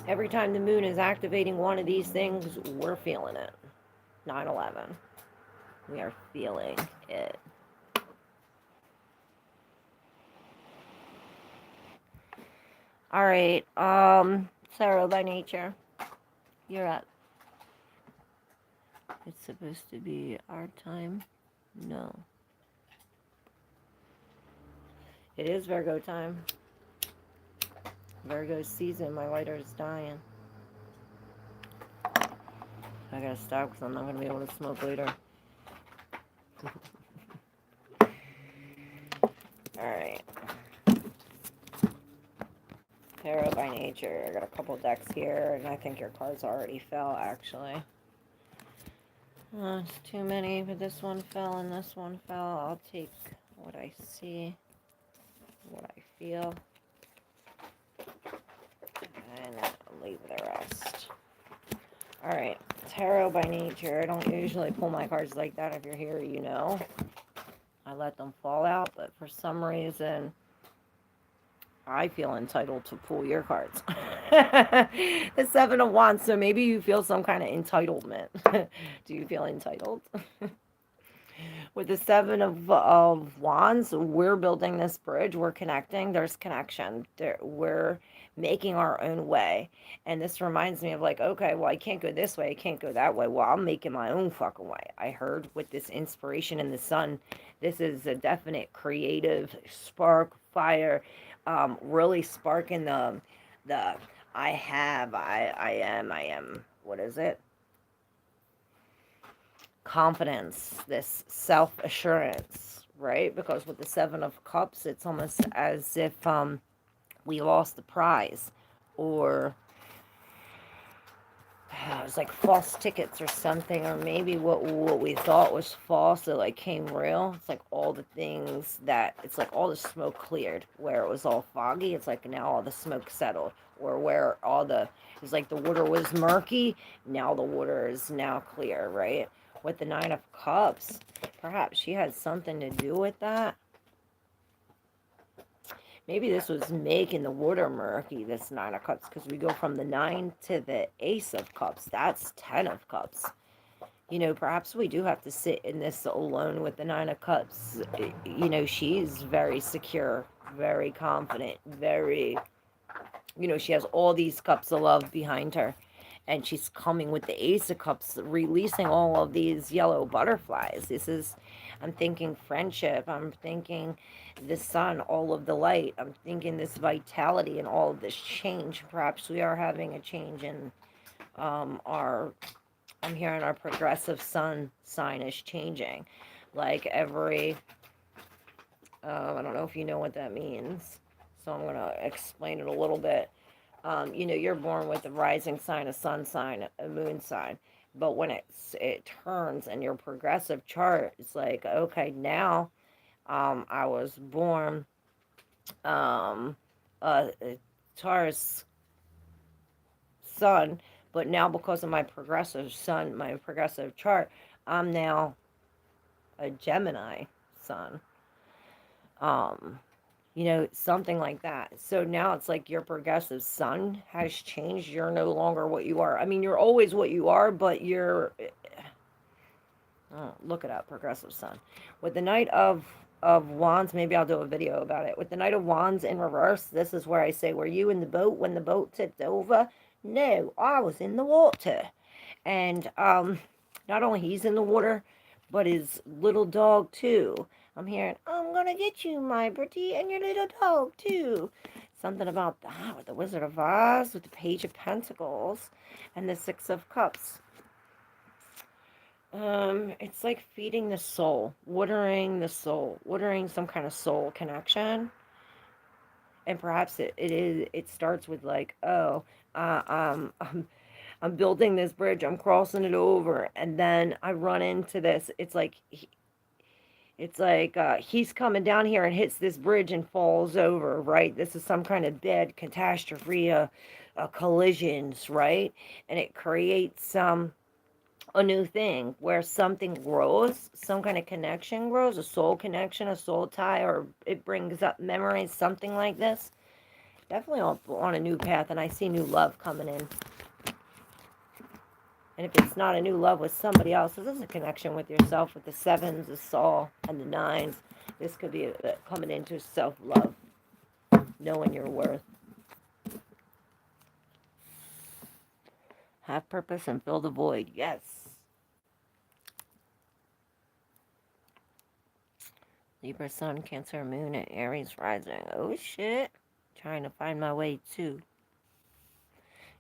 Every time the moon is activating one of these things, we're feeling it. 9/11. We are feeling it. All right. Sarah by nature. You're up. It's supposed to be our time. No. It is Virgo time. Virgo season. My lighter is dying. I gotta stop because I'm not gonna be able to smoke later. Alright. Tarot by nature. I got a couple decks here, and I think your cards already fell, actually. It's too many, but this one fell and this one fell. I'll take what I see, what I feel, and I'll leave the rest. Alright, tarot by nature. I don't usually pull my cards like that. If you're here, you know. I let them fall out, but for some reason, I feel entitled to pull your cards. The Seven of Wands, so maybe you feel some kind of entitlement. Do you feel entitled? With the Seven of Wands, we're building this bridge. We're connecting. There's connection. We're making our own way. And this reminds me of, like, okay, well, I can't go this way. I can't go that way. Well, I'm making my own fucking way. I heard with this inspiration in the sun, this is a definite creative spark, fire, really sparking the I am, what is it? Confidence, this self-assurance, right? Because with the Seven of Cups, it's almost as if we lost the prize, or it was like false tickets or something, or maybe what we thought was false, it like came real. It's like all the things that, it's like all the smoke cleared. Where it was all foggy, it's like now all the smoke settled. Or where all the, it's like the water was murky, now the water is now clear, right? With the Nine of Cups, perhaps she had something to do with that. Maybe this was making the water murky, this Nine of Cups, because we go from the Nine to the Ace of Cups. That's 10 of Cups. You know, perhaps we do have to sit in this alone with the Nine of Cups. You know, she's very secure, very confident, very, you know, she has all these cups of love behind her. And she's coming with the Ace of Cups, releasing all of these yellow butterflies. This is, I'm thinking friendship. I'm thinking the sun, all of the light. I'm thinking this vitality and all of this change. Perhaps we are having a change in our, I'm hearing our progressive sun sign is changing. Like every, I don't know if you know what that means. So I'm going to explain it a little bit. You know, you're born with a rising sign, a sun sign, a moon sign. But when it turns and your progressive chart, it's like, okay, now I was born a Taurus sun, but now because of my progressive sun, my progressive chart, I'm now a Gemini sun. Um, you know, something like that. So now it's like your progressive sun has changed. You're no longer what you are. I mean, you're always what you are, but you're, oh, look it up, progressive sun. With the Knight of Wands, maybe I'll do a video about it. With the Knight of Wands in reverse, this is where I say, were you in the boat when the boat tipped over? No, I was in the water. And not only he's in the water, but his little dog too. I'm hearing, I'm gonna get you, my pretty, and your little dog too. Something about that with the Wizard of Oz, with the Page of Pentacles, and the Six of Cups. It's like feeding the soul, watering some kind of soul connection. And perhaps it starts with like, oh, I'm building this bridge, I'm crossing it over, and then I run into this. It's like he's coming down here and hits this bridge and falls over, right? This is some kind of bad catastrophe, collisions, right? And it creates a new thing where something grows, some kind of connection grows, a soul connection, a soul tie, or it brings up memories, something like this. Definitely on a new path, and I see new love coming in. And if it's not a new love with somebody else, this is a connection with yourself, with the sevens, the soul, and the nines. This could be coming into self-love, knowing your worth. Have purpose and fill the void. Yes. Libra sun, Cancer moon, and Aries rising. Oh shit. Trying to find my way too.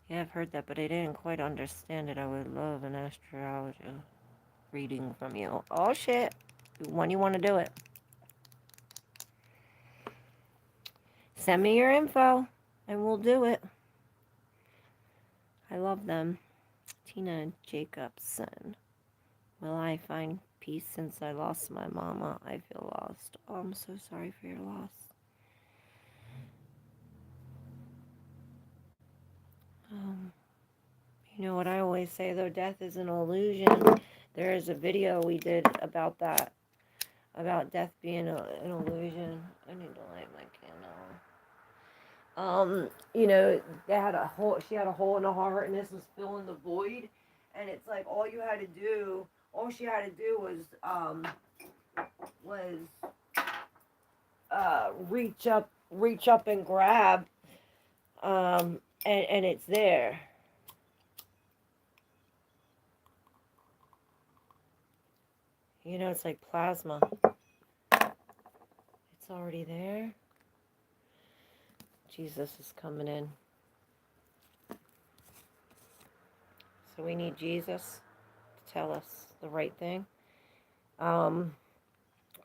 Yeah, I've heard that, but I didn't quite understand it. I would love an astrology reading from you. Oh shit. When you want to do it. Send me your info and we'll do it. I love them. Tina Jacobson. Will I find peace since I lost my mama? I feel lost. Oh, I'm so sorry for your loss. You know what I always say, though, death is an illusion. There is a video we did about that, about death being an illusion. I need to light my candle. You know, they had a hole, she had a hole in the heart, and this was filling the void. And it's like all she had to do was reach up and grab, and it's there. You know, it's like plasma. It's already there. Jesus is coming in. So we need Jesus to tell us the right thing. And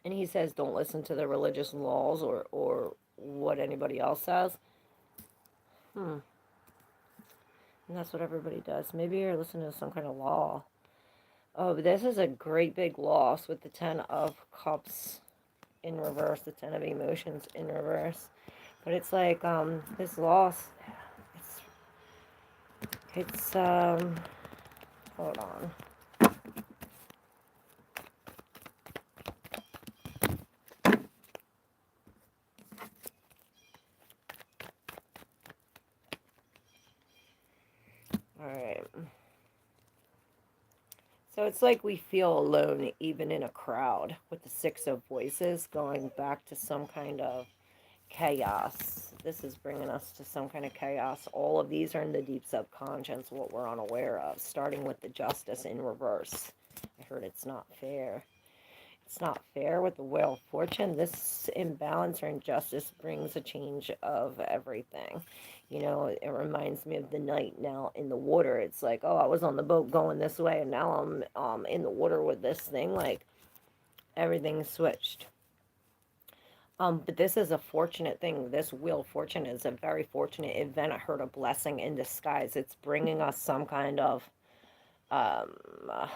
he says don't listen to the religious laws or what anybody else says. And that's what everybody does. Maybe you're listening to some kind of law. Oh, but this is a great big loss with the Ten of Cups in reverse, the Ten of Emotions in reverse. But it's like, this loss, it's hold on. Alright. So it's like we feel alone even in a crowd with the Six of Voices going back to some kind of chaos. This is bringing us to some kind of chaos. All of these are in the deep subconscious, what we're unaware of, starting with the Justice in reverse. I heard it's not fair. It's not fair with the Wheel of Fortune. This imbalance or injustice brings a change of everything. You know, it reminds me of the night now in the water. It's like, oh, I was on the boat going this way, and now I'm in the water with this thing. Like, everything's switched. But this is a fortunate thing. This Wheel of Fortune is a very fortunate event. I heard a blessing in disguise. It's bringing us some kind of, um, uh,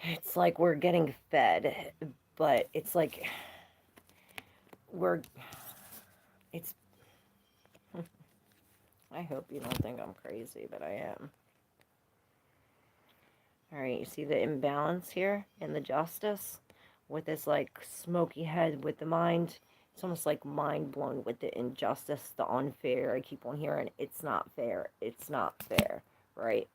it's like we're getting fed, but it's like we're, it's, I hope you don't think I'm crazy, but I am. All right, you see the imbalance here in the justice with this like smoky head with the mind. It's almost like mind blown with the injustice, the unfair. I keep on hearing it's not fair. It's not fair, right?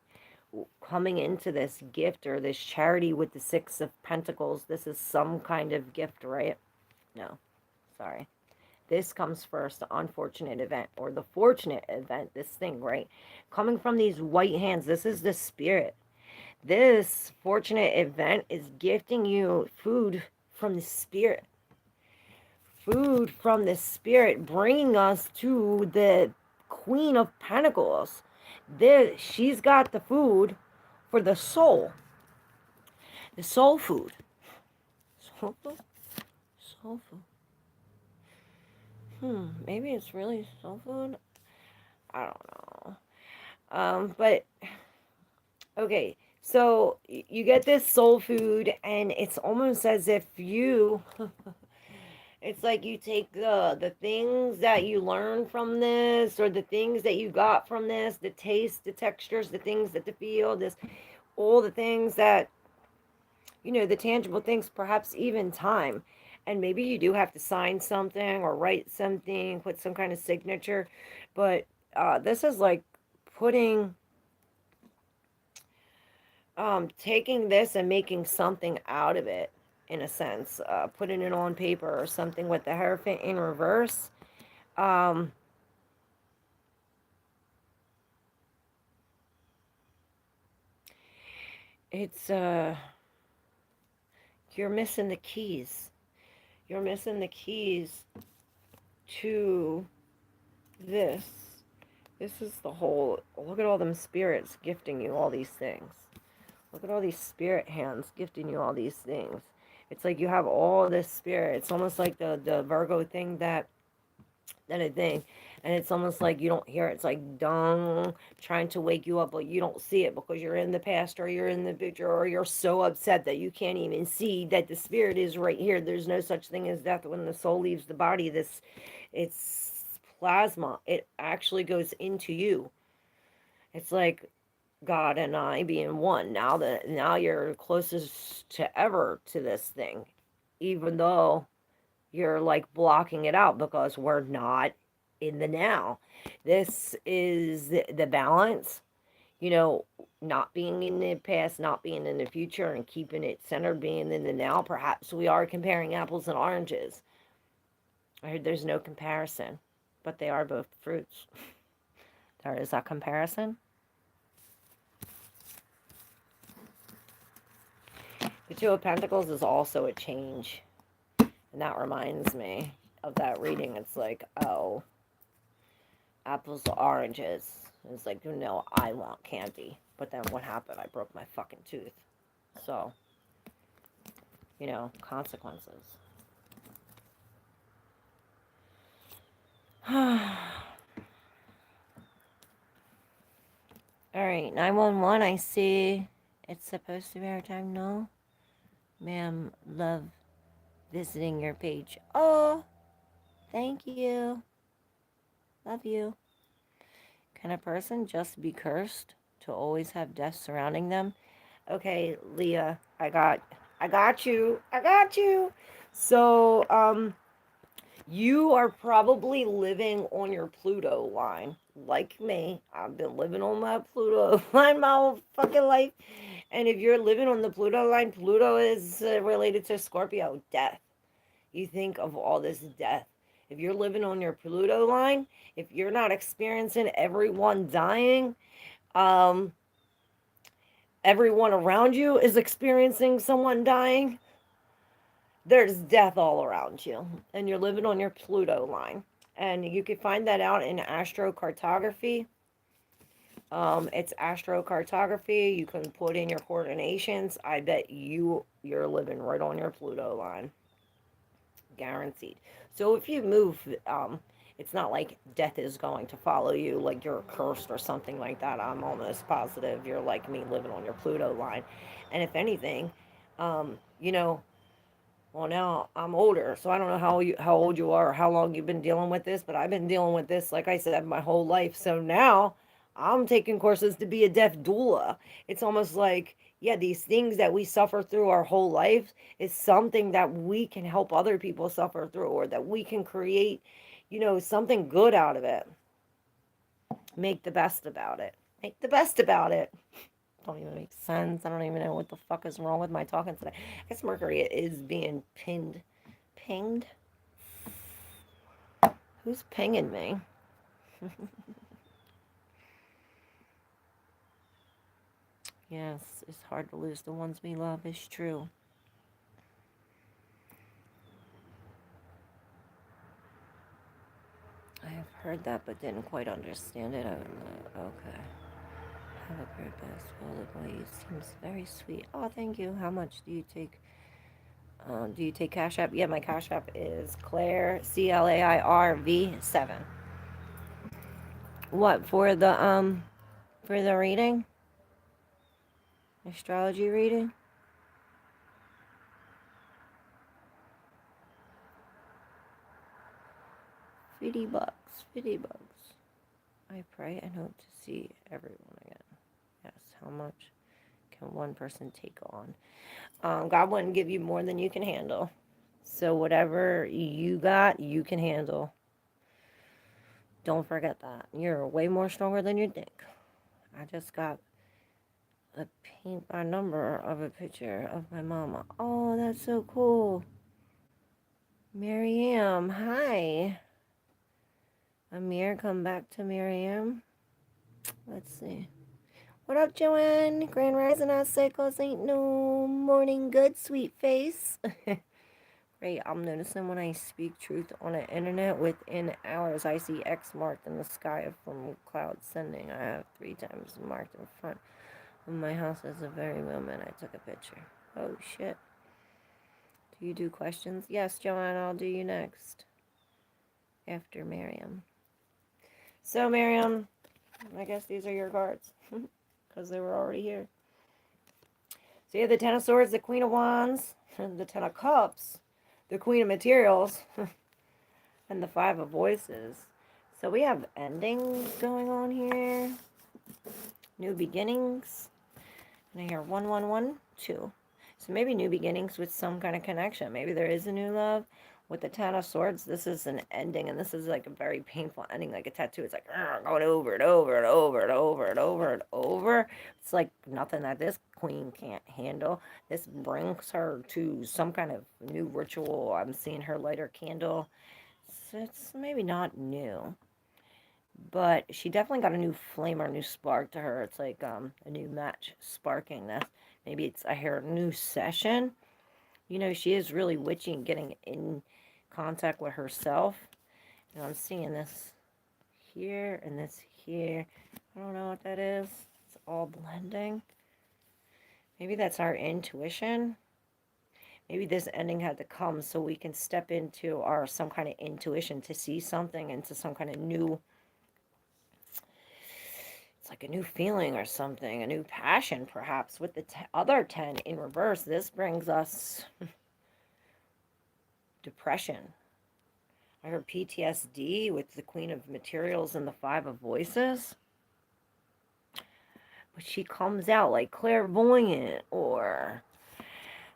Coming into this gift or this charity with the Six of Pentacles, this is some kind of gift, right? No, sorry. This comes first, the unfortunate event or the fortunate event, this thing, right? Coming from these white hands, this is the spirit. This fortunate event is gifting you food from the spirit. Food from the spirit, bringing us to the Queen of Pentacles. She's got the food for the soul. The soul food. Soul food? Soul food. Maybe it's really soul food? I don't know. But okay, so you get this soul food, and it's almost as if you, it's like you take the things that you learn from this, or the things that you got from this, the taste, the textures, the things that the feel, this, all the things that, you know, the tangible things, perhaps even time. And maybe you do have to sign something or write something, put some kind of signature, but this is like putting taking this and making something out of it, in a sense, putting it on paper or something with the Hierophant in reverse. Um, it's, you're missing the keys. You're missing the keys to this. This is the whole, look at all them spirits gifting you all these things. Look at all these spirit hands gifting you all these things. It's like you have all this spirit. It's almost like the Virgo thing that a thing. And it's almost like you don't hear it. It's like dung trying to wake you up, but you don't see it because you're in the past or you're in the future or you're so upset that you can't even see that the spirit is right here. There's no such thing as death when the soul leaves the body. It's plasma. It actually goes into you. It's like God and I being one. Now you're closest to ever to this thing, even though you're like blocking it out because we're not in the now. This is the balance, you know, not being in the past, not being in the future, and keeping it centered, being in the now. Perhaps we are comparing apples and oranges. I heard there's no comparison, but they are both fruits. There is a comparison. The Two of Pentacles is also a change. And that reminds me of that reading. It's like, oh, apples to oranges. It's like, no, I want candy. But then what happened? I broke my fucking tooth. So, you know, consequences. Alright, 911, I see. It's supposed to be our time. No? Ma'am, love visiting your page. Oh, thank you. Love you. Can a person just be cursed to always have death surrounding them? Okay, Leah, I got you. So, You are probably living on your Pluto line. Like me. I've been living on my Pluto line my whole fucking life. And if you're living on the Pluto line, Pluto is related to Scorpio, death. You think of all this death. If you're living on your Pluto line, if you're not experiencing everyone dying, um, everyone around you is experiencing someone dying, there's death all around you. And you're living on your Pluto line. And you can find that out in astrocartography. It's astrocartography. You can put in your coordinations. I bet you're living right on your Pluto line, guaranteed. So if you move, it's not like death is going to follow you, like you're cursed or something like that. I'm almost positive you're like me, living on your Pluto line. And if anything, you know, well, now I'm older, so I don't know how old you are or how long you've been dealing with this, but I've been dealing with this, like I said, my whole life. So now I'm taking courses to be a death doula. It's almost like, yeah, these things that we suffer through our whole life is something that we can help other people suffer through, or that we can create, something good out of it. Make the best about it. Make the best about it. Don't even make sense. I don't even know what the fuck is wrong with my talking today. I guess Mercury is being pinned. Pinged? Who's pinging me? Yes, it's hard to lose the ones we love. It's true. I have heard that but didn't quite understand it. Okay. Have a great best. Well, the boy seems very sweet. Oh, thank you. How much do you take? Do you take Cash App? Yeah, my Cash App is Claire, CLAIRV7. What, for the reading? Astrology reading? 50 bucks. 50 bucks. I pray and hope to see everyone again. Yes, how much can one person take on? God wouldn't give you more than you can handle. So whatever you got, you can handle. Don't forget that. You're way more stronger than you think. I just got a paint by number of a picture of my mama. Oh, that's so cool. Miriam, hi. Amir, come back to Miriam. Let's see. What up, Joanne? Grand Rising Cycles ain't no morning good, sweet face. Great, I'm noticing when I speak truth on the internet, within hours I see X marked in the sky from cloud sending. I have 3 times marked in front of my house as the very moment I took a picture. Oh, shit. Do you do questions? Yes, Joanne, I'll do you next. After Miriam. So, Miriam, I guess these are your cards. Because they were already here. So you have the Ten of Swords, the Queen of Wands, the Ten of Cups, the Queen of Materials, and the Five of Voices. So we have endings going on here. New beginnings. And I hear 1112. So maybe new beginnings with some kind of connection. Maybe there is a new love. With the Ten of Swords, this is an ending, and this is like a very painful ending, like a tattoo. It's like going over and over and over and over and over and over. It's like nothing that this queen can't handle. This brings her to some kind of new ritual. I'm seeing her light her candle. So it's maybe not new, but she definitely got a new flame or a new spark to her. It's like a new match sparking this. Maybe it's, I hear, a new session. She is really witchy and getting in contact with herself. And I'm seeing this here and this here. I don't know what that is. It's all blending. Maybe that's our intuition. Maybe this ending had to come so we can step into our some kind of intuition to see something, into some kind of new, it's like a new feeling or something, a new passion perhaps. With the other 10 in reverse, this brings us depression. I heard PTSD with the Queen of Materials and the Five of Voices. But she comes out like clairvoyant, or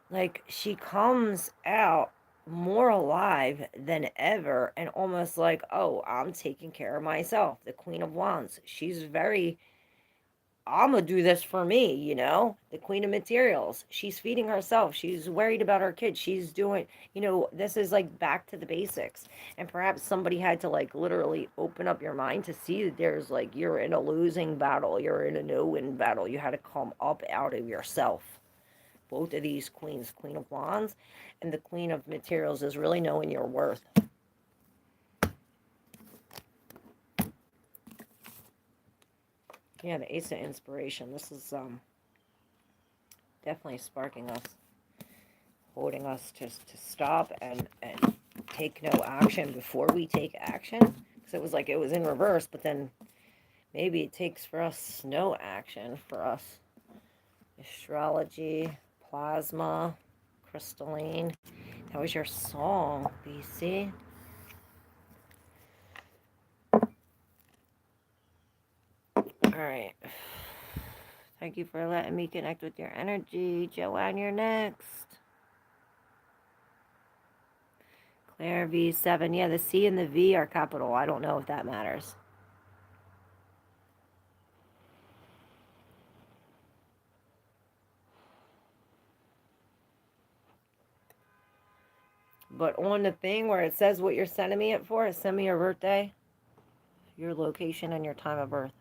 like she comes out more alive than ever, and almost like, oh, I'm taking care of myself. The Queen of Wands, she's very, I'm gonna do this for me, the Queen of Materials, she's feeding herself, she's worried about her kids, she's doing, this is like back to the basics. And perhaps somebody had to like literally open up your mind to see that there's like, you're in a losing battle, you're in a no-win battle, you had to come up out of yourself. Both of these queens, Queen of Wands and the Queen of Materials, is really knowing your worth. Yeah, the Ace of Inspiration. This is definitely sparking us, holding us to stop and take no action before we take action. Because it was like it was in reverse, but then maybe it takes for us no action for us. Astrology, plasma, crystalline. That was your song, BC. All right. Thank you for letting me connect with your energy. Joanne, you're next. ClairV 7. Yeah, the C and the V are capital. I don't know if that matters. But on the thing where it says what you're sending me it for, send me your birthday, your location, and your time of birth.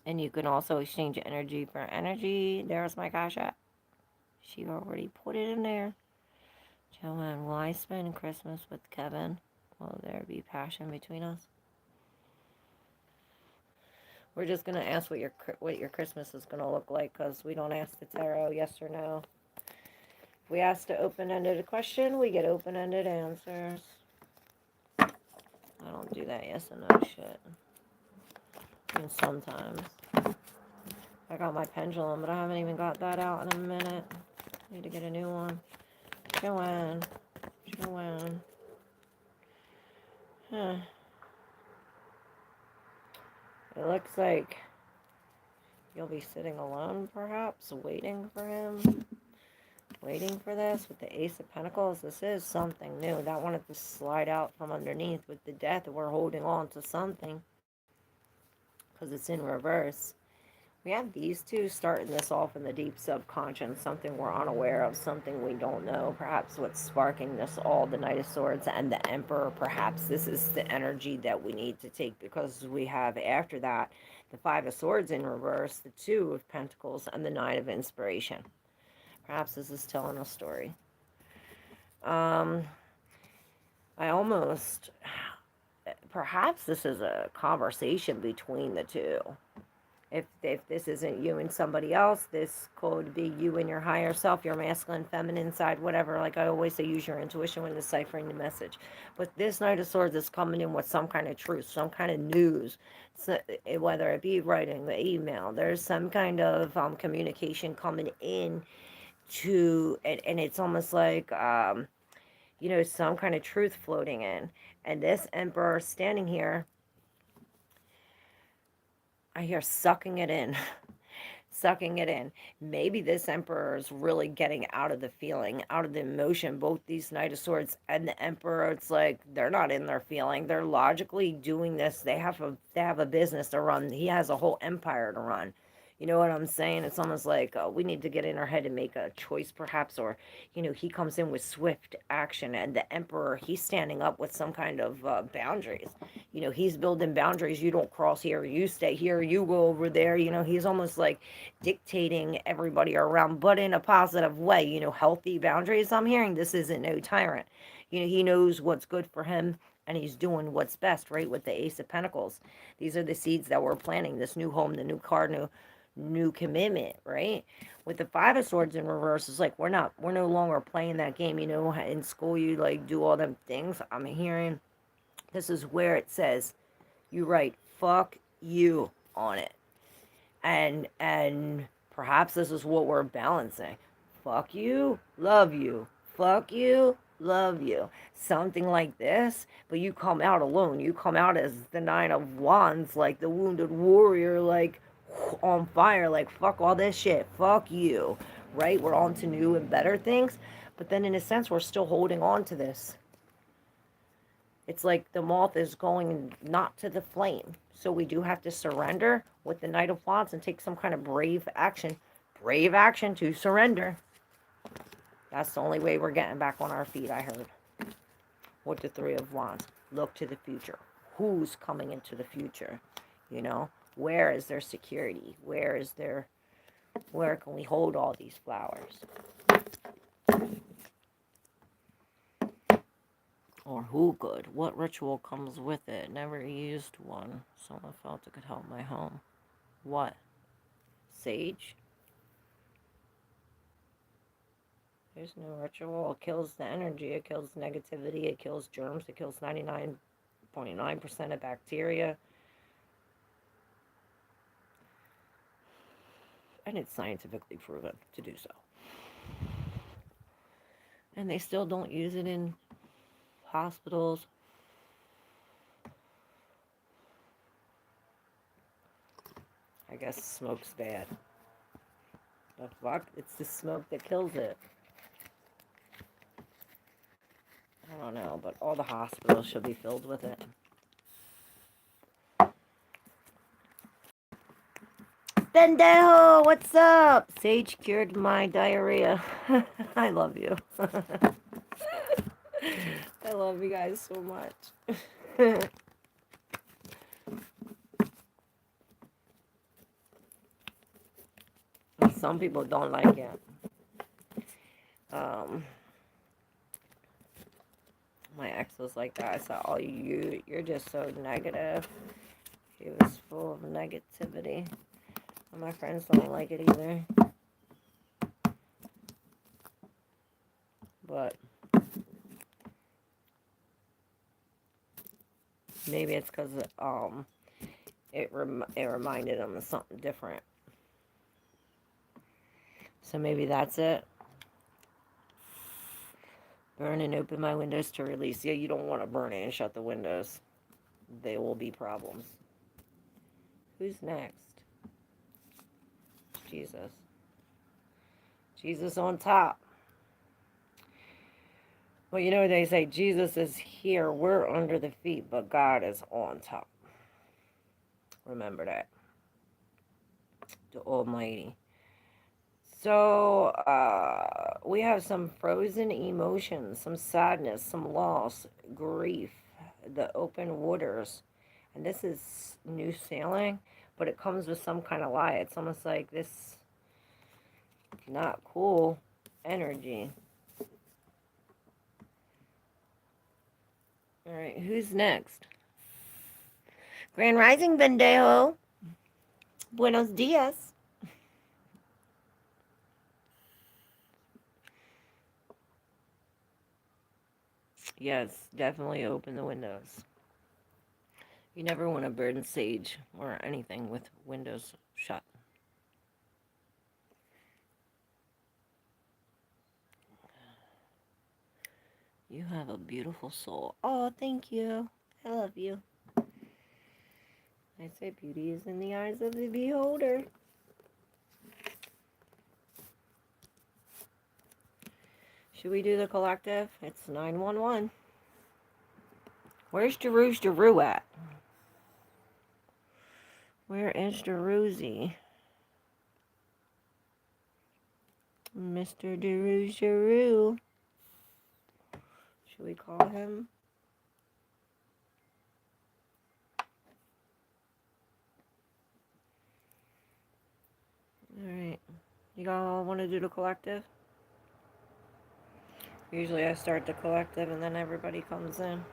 And you can also exchange energy for energy. There's my cash app. She already put it in there. Joanne, will I spend Christmas with Kevin? Will there be passion between us? We're just gonna ask what your Christmas is gonna look like, because we don't ask the tarot yes or no. If we ask the open-ended question, we get open-ended answers. I don't do that yes and no shit. I mean, sometimes. I got my pendulum, but I haven't even got that out in a minute. Need to get a new one. Joanne. Joanne. Huh. It looks like you'll be sitting alone, perhaps, waiting for him. Waiting for this with the Ace of Pentacles. This is something new. That wanted to slide out from underneath with the Death. We're holding on to something because it's in reverse. We have these two starting this off in the deep subconscious, something we're unaware of, something we don't know. Perhaps what's sparking this all, the Knight of Swords and the Emperor. Perhaps this is the energy that we need to take, because we have after that the Five of Swords in reverse, the Two of Pentacles, and the Nine of Inspiration. Perhaps this is telling a story. I almost, perhaps this is a conversation between the two. If this isn't you and somebody else, this could be you and your higher self, your masculine, feminine side, whatever. Like I always say, use your intuition when deciphering the message. But this Knight of Swords is coming in with some kind of truth, some kind of news. So, whether it be writing, the email, there's some kind of communication coming in to, and it's almost like, some kind of truth floating in. And this Emperor standing here, I hear sucking it in. Sucking it in. Maybe this Emperor is really getting out of the feeling, out of the emotion. Both these Knight of Swords and the Emperor, it's like they're not in their feeling. They're logically doing this. They have a business to run. He has a whole empire to run. You know what I'm saying? It's almost like we need to get in our head and make a choice, perhaps, or, he comes in with swift action, and the Emperor, he's standing up with some kind of boundaries. He's building boundaries. You don't cross here, you stay here, you go over there. He's almost like dictating everybody around, but in a positive way. Healthy boundaries. I'm hearing this isn't no tyrant. He knows what's good for him, and he's doing what's best, right? With the Ace of Pentacles, these are the seeds that we're planting. This new home, the new car, new commitment, right? With the Five of Swords in reverse, it's like we're no longer playing that game. In school you like do all them things. I'm hearing this is where it says you write fuck you on it. And perhaps this is what we're balancing. Fuck you, love you. Fuck you, love you. Something like this, but you come out alone. You come out as the Nine of Wands, like the wounded warrior, like on fire, like fuck all this shit, fuck you, right? We're on to new and better things. But then in a sense, we're still holding on to this. It's like the moth is going not to the flame. So we do have to surrender with the Knight of Wands and take some kind of brave action. Brave action to surrender. That's the only way we're getting back on our feet, I heard. With the Three of Wands. Look to the future. Who's coming into the future? You know? Where is their security? Where can we hold all these flowers? Or who could? What ritual comes with it? Never used one. Someone felt it could help my home. What? Sage? There's no ritual. It kills the energy. It kills negativity. It kills germs. It kills 99.9% of bacteria. And it's scientifically proven to do so. And they still don't use it in hospitals. I guess smoke's bad. The fuck? It's the smoke that kills it. I don't know, but all the hospitals should be filled with it. Bendejo, what's up? Sage cured my diarrhea. I love you. I love you guys so much. Some people don't like it. My ex was like that. I said, "Oh, you're just so negative." He was full of negativity. And my friends don't like it either. But maybe it's because it reminded them of something different. So maybe that's it. Burn and open my windows to release. Yeah, you don't want to burn it and shut the windows. There will be problems. Who's next? Jesus. Jesus on top. Well, you know, they say Jesus is here. We're under the feet, but God is on top. Remember that. The Almighty. So, we have some frozen emotions, some sadness, some loss, grief, the open waters. And this is new sailing, but it comes with some kind of lie. It's almost like this not cool energy. All right, who's next? Grand Rising Bendejo. Buenos dias. Yes, definitely open the windows. You never want to burn sage or anything with windows shut. You have a beautiful soul. Oh, thank you. I love you. I say beauty is in the eyes of the beholder. Should we do the collective? It's 911. Where's Jeru at? Where is Jeruzy? Mr. Jeru. Should we call him? Alright. You all want to do the collective? Usually I start the collective and then everybody comes in.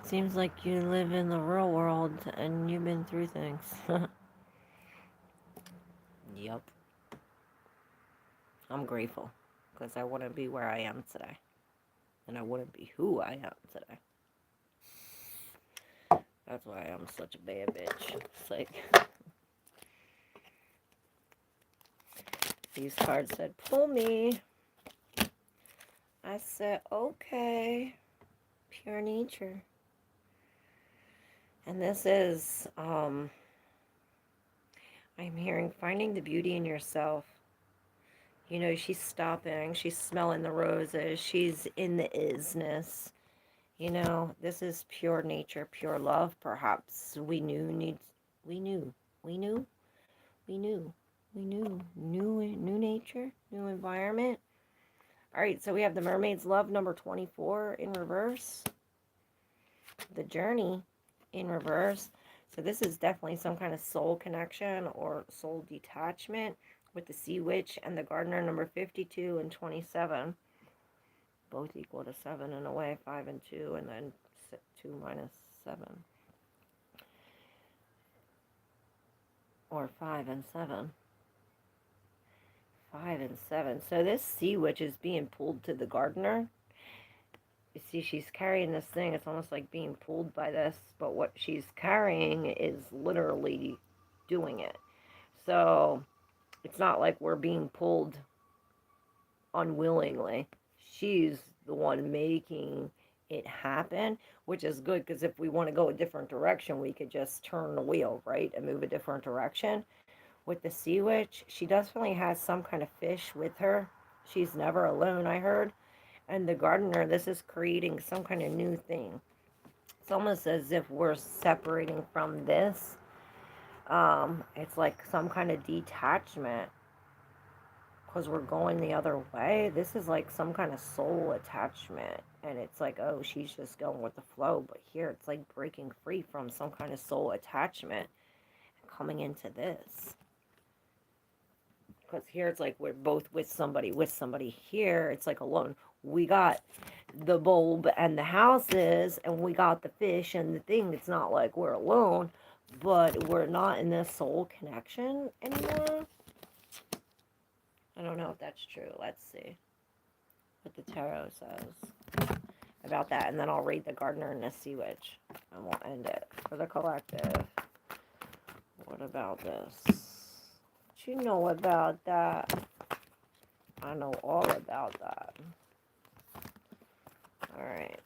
Seems like you live in the real world and you've been through things. Yep. I'm grateful because I wouldn't be where I am today. And I wouldn't be who I am today. That's why I'm such a bad bitch. It's like, these cards said, pull me. I said, okay. Pure nature. And this is, I'm hearing finding the beauty in yourself. You know, she's stopping, she's smelling the roses, she's in the isness. You know, this is pure nature, pure love. Perhaps we knew, we knew, we knew, we knew, new nature, new environment. All right, so we have the Mermaid's Love number 24 in reverse, the Journey in reverse. So this is definitely some kind of soul connection or soul detachment with the Sea Witch and the Gardener number 52 and 27. Both equal to 7 in a way, 5 and 2, and then 2 minus 7. Or 5 and 7. 5 and 7. So this Sea Witch is being pulled to the Gardener. You see, she's carrying this thing. It's almost like being pulled by this, but what she's carrying is literally doing it. So it's not like we're being pulled unwillingly. She's the one making it happen, which is good because if we want to go a different direction, we could just turn the wheel, right, and move a different direction. With the Sea Witch, she definitely has some kind of fish with her. She's never alone, I heard. And the Gardener, this is creating some kind of new thing. It's almost as if we're separating from this. It's like some kind of detachment because we're going the other way. This is like some kind of soul attachment. And it's like, oh, she's just going with the flow. But here it's like breaking free from some kind of soul attachment and coming into this. Because here it's like we're both with somebody. Here it's like alone. We got the bulb and the houses, and we got the fish and the thing. It's not like we're alone, but we're not in this soul connection anymore. I don't know if that's true. Let's see what the tarot says about that, and then I'll read the Gardener and the Sea Witch, and we'll end it for the collective. What about this? What you know about that? I know all about that. Alright.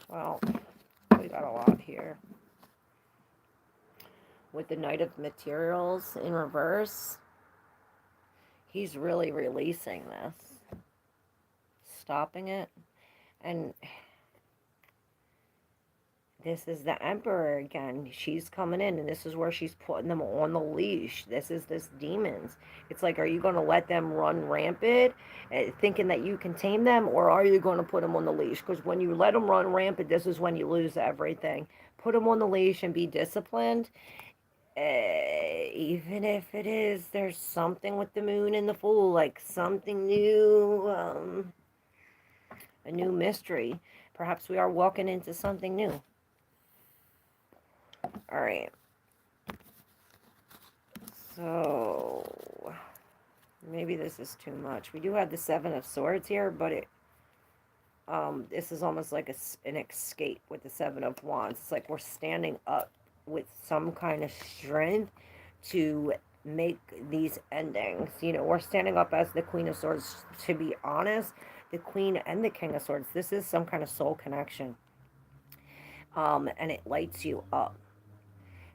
Well, we got a lot here. With the Knight of Materials in reverse, he's really releasing this. Stopping it. And this is the Emperor again. She's coming in, and this is where she's putting them on the leash. This is this demons. It's like, are you going to let them run rampant, thinking that you can tame them, or are you going to put them on the leash? Because when you let them run rampant, this is when you lose everything. Put them on the leash and be disciplined. Even if it is, there's something with the moon and the fool, like something new, a new mystery. Perhaps we are walking into something new. All right. So maybe this is too much. We do have the Seven of Swords here, but this is almost like an escape with the Seven of Wands. It's like we're standing up with some kind of strength to make these endings. You know, we're standing up as the Queen of Swords. To be honest, the Queen and the King of Swords, this is some kind of soul connection. And it lights you up.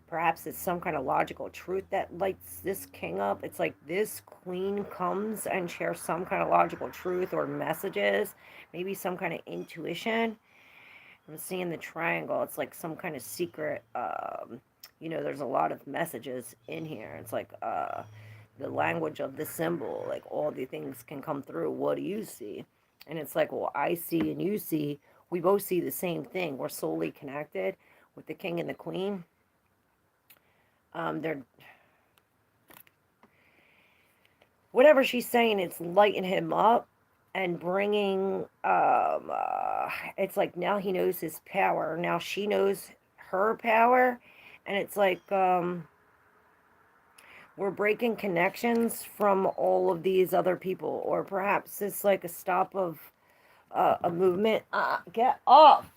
Perhaps it's some kind of logical truth that lights this king up. It's like this queen comes and shares some kind of logical truth or messages, maybe some kind of intuition. I'm seeing the triangle. It's like some kind of secret, you know, there's a lot of messages in here. It's like the language of the symbol, like all the things can come through. What do you see? And it's like, well, I see and you see. We both see the same thing. We're soully connected with the king and the queen. They're whatever she's saying, it's lighting him up and bringing it's like now he knows his power, now she knows her power, and it's like we're breaking connections from all of these other people, or perhaps it's like a stop of a movement. Get off.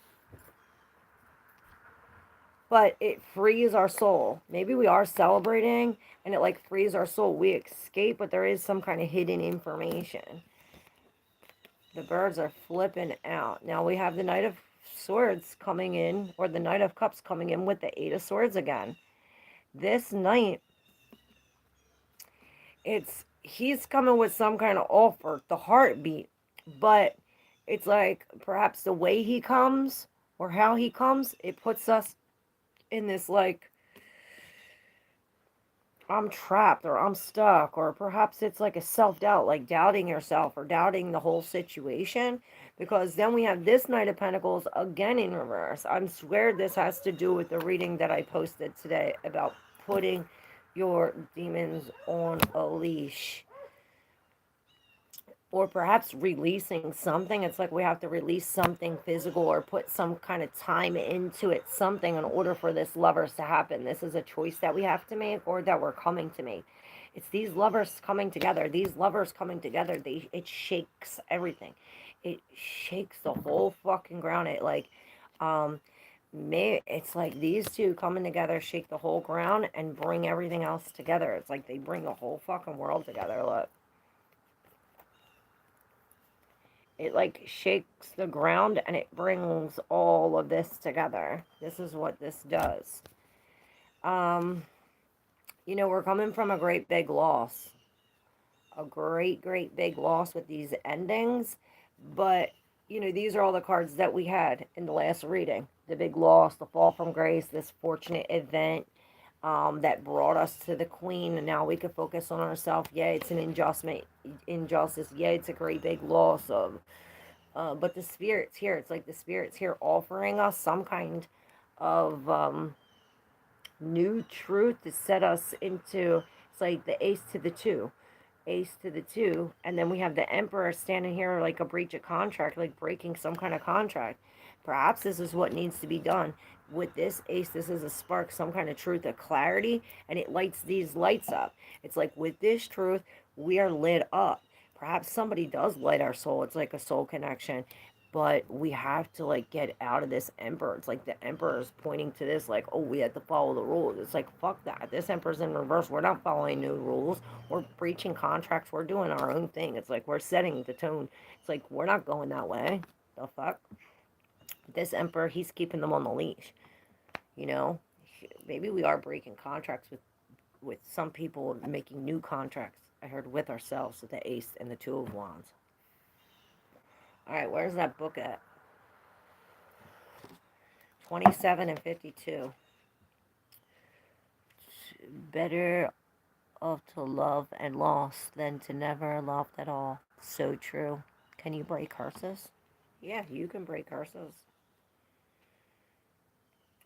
But it frees our soul. Maybe we are celebrating and it like frees our soul. We escape, but there is some kind of hidden information. The birds are flipping out. Now we have the Knight of Swords coming in, or the Knight of Cups coming in with the Eight of Swords again. This knight he's coming with some kind of offer, the heartbeat, but it's like perhaps the way he comes or how he comes, it puts us in this like I'm trapped or I'm stuck, or perhaps it's like a self doubt, like doubting yourself or doubting the whole situation. Because then we have this Knight of Pentacles again in reverse. I swear this has to do with the reading that I posted today about putting your demons on a leash, or perhaps releasing something. It's like we have to release something physical or put some kind of time into it, something, in order for this lovers to happen. This is a choice that we have to make or that we're coming to make. It's these lovers coming together. These lovers coming together, it shakes everything. It shakes the whole fucking ground. It like it's like these two coming together shake the whole ground and bring everything else together. It's like they bring the whole fucking world together. Look. It like shakes the ground and it brings all of this together. This is what this does. Um, we're coming from a great big loss. A great, great big loss with these endings. But, these are all the cards that we had in the last reading. The big loss, the fall from grace, this fortunate event that brought us to the queen. And now we can focus on ourselves. Yeah, it's an injustice. Yeah, it's a great big loss of but the spirit's here. It's like the spirit's here offering us some kind of new truth to set us into. It's like the ace to the two, and then we have the emperor standing here like a breach of contract, like breaking some kind of contract. Perhaps this is what needs to be done with this ace. This is a spark, some kind of truth, a clarity, and it lights these lights up. It's like with this truth, we are lit up. Perhaps somebody does light our soul. It's like a soul connection, but we have to like get out of this emperor. It's like the emperor is pointing to this like, oh, we have to follow the rules. It's like, fuck that, this emperor's in reverse. We're not following new rules. We're breaching contracts. We're doing our own thing. It's like we're setting the tone. It's like we're not going that way. The fuck. This emperor, he's keeping them on the leash. you know Maybe we are breaking contracts with some people, making new contracts. I heard with ourselves, with the ace and the two of wands. All right, where's that book at? 27 and 52. Better of to love and lost than to never loved at all. So true. Can you break curses? Yeah, you can break curses.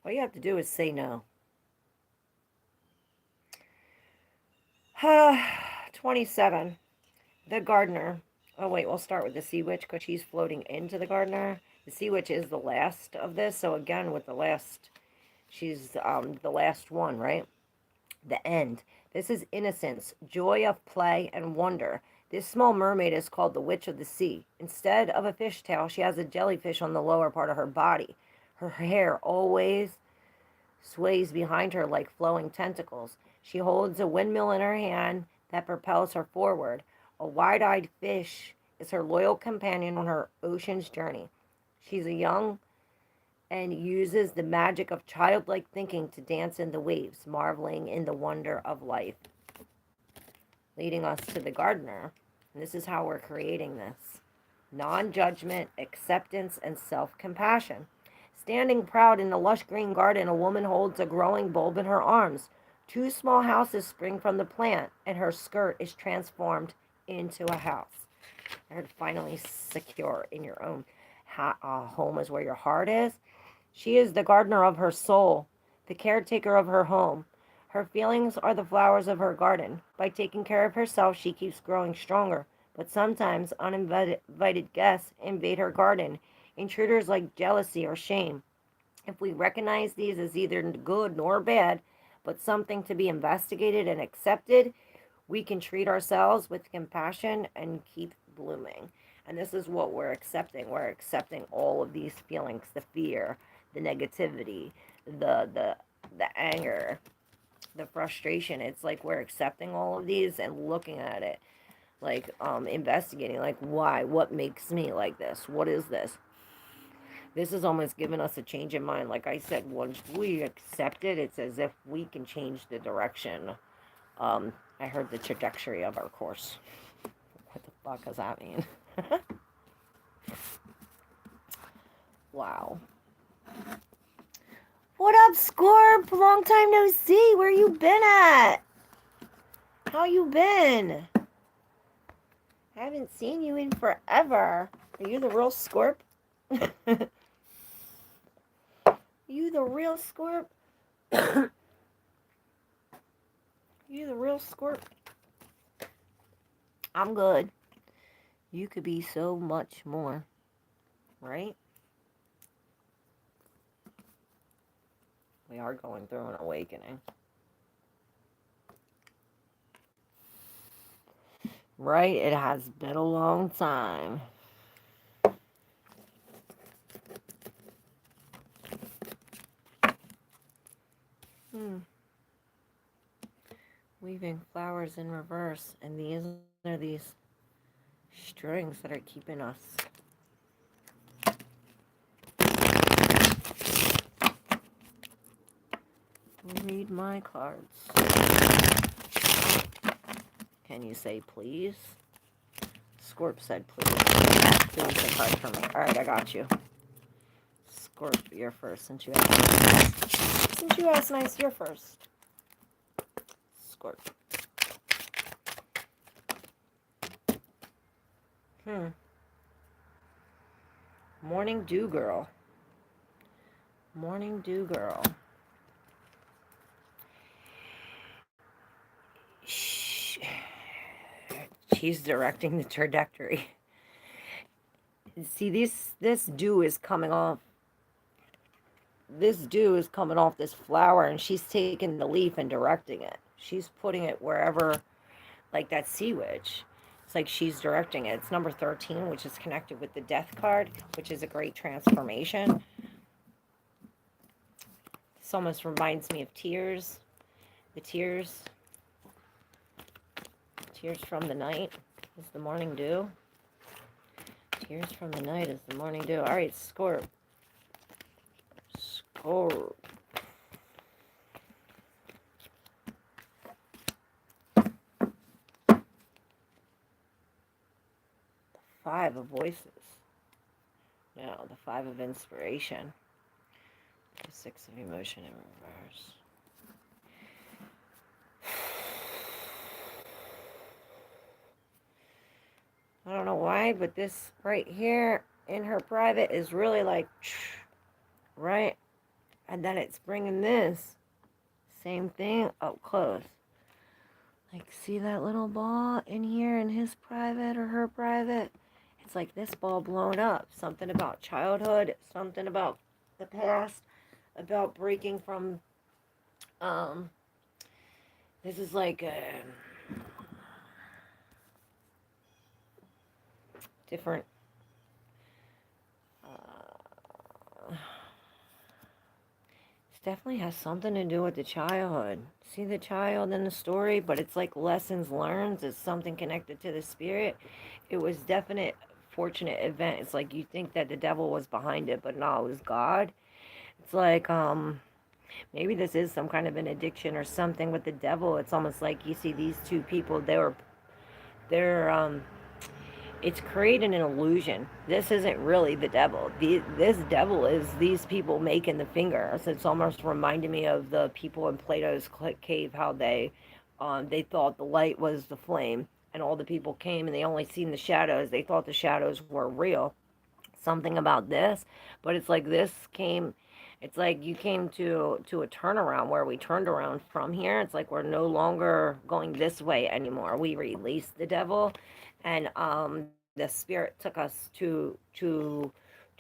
All you have to do is say no. 27. The gardener. Oh, wait, we'll start with the sea witch because she's floating into the gardener. The sea witch is the last of this. So, again, with the last, she's the last one, right? The end. This is innocence, joy of play, and wonder. This small mermaid is called the Witch of the Sea. Instead of a fishtail, she has a jellyfish on the lower part of her body. Her hair always sways behind her like flowing tentacles. She holds a windmill in her hand that propels her forward. A wide-eyed fish is her loyal companion on her ocean's journey. She's a young and uses the magic of childlike thinking to dance in the waves, marveling in the wonder of life. Leading us to the gardener. And this is how we're creating this. Non-judgment, acceptance, and self-compassion. Standing proud in the lush green garden, a woman holds a growing bulb in her arms. Two small houses spring from the plant, and her skirt is transformed into a house. You're finally secure in your own home is where your heart is. She is the gardener of her soul, the caretaker of her home. Her feelings are the flowers of her garden. By taking care of herself, she keeps growing stronger. But sometimes uninvited guests invade her garden, intruders like jealousy or shame. If we recognize these as either good nor bad, but something to be investigated and accepted, we can treat ourselves with compassion and keep blooming. And this is what we're accepting. We're accepting all of these feelings, the fear, the negativity, the anger, the frustration. It's like we're accepting all of these and looking at it, like investigating, like why, what makes me like this, what is this. This is almost giving us a change in mind. Like I said, once we accept it, it's as if we can change the direction I heard the trajectory of our course. What the fuck does that mean? Wow. What up, Scorp? Long time no see. Where you been at? How you been? I haven't seen you in forever. Are you the real Scorp? You the real Scorp? You the real Scorp? I'm good. You could be so much more, right? We are going through an awakening. Right? It has been a long time. Weaving flowers in reverse, and these are these strings that are keeping us. Read my cards. Can you say please? Scorp said please. Please a card for me. Alright, I got you. Scorp, you're first since you asked nice. Since you asked nice, you're first. Scorp. Morning Dew Girl. Morning Dew Girl. She's directing the trajectory. See, this dew is coming off. This dew is coming off this flower, and she's taking the leaf and directing it. She's putting it wherever, like that sea witch. It's like she's directing it. It's number 13, which is connected with the death card, which is a great transformation. This almost reminds me of tears. The tears. Tears from the night is the morning dew. Tears from the night is the morning dew. All right, Scorp. Scorp. Five of Voices. No, the Five of Inspiration. The Six of Emotion in reverse. I don't know why, but this right here in her private is really like, right? And then it's bringing this same thing up close. Like, see that little ball in here in his private or her private? It's like this ball blown up. Something about childhood, something about the past, about breaking from, this is like a different, this definitely has something to do with the childhood. See the child in the story, but it's like lessons learned. It's something connected to the spirit. It was definite fortunate event. It's like you think that the devil was behind it, but no, it was God. It's like maybe this is some kind of an addiction or something with the devil. It's almost like you see these two people. They're it's creating an illusion. This isn't really the devil. This devil is these people making the fingers. It's almost reminding me of the people in Plato's cave, how they thought the light was the flame, and all the people came and they only seen the shadows. They thought the shadows were real. Something about this, but it's like this came. It's like you came to a turnaround where we turned around from here. It's like we're no longer going this way anymore. We released the devil, and the spirit took us to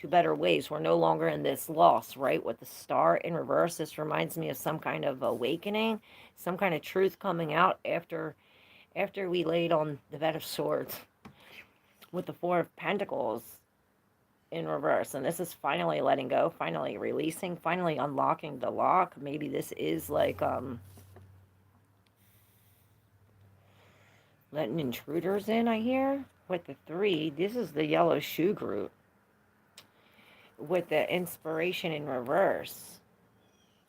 better ways. We're no longer in this loss, right? With the star in reverse, this reminds me of some kind of awakening, some kind of truth coming out after we laid on the bed of swords with the Four of Pentacles in reverse. And this is finally letting go, finally releasing, finally unlocking the lock. Maybe this is like letting intruders in, I hear. With the Three, this is the yellow shoe group. With the Inspiration in reverse.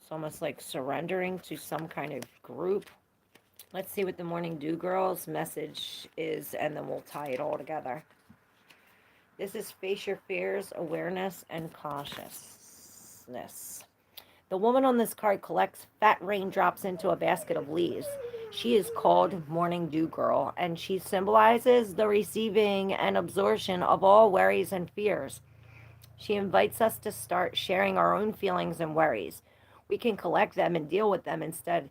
It's almost like surrendering to some kind of group. Let's see what the Morning Dew Girl's message is, and then we'll tie it all together. This is face your fears, awareness, and cautiousness. The woman on this card collects fat raindrops into a basket of leaves. She is called Morning Dew Girl, and she symbolizes the receiving and absorption of all worries and fears. She invites us to start sharing our own feelings and worries. We can collect them and deal with them instead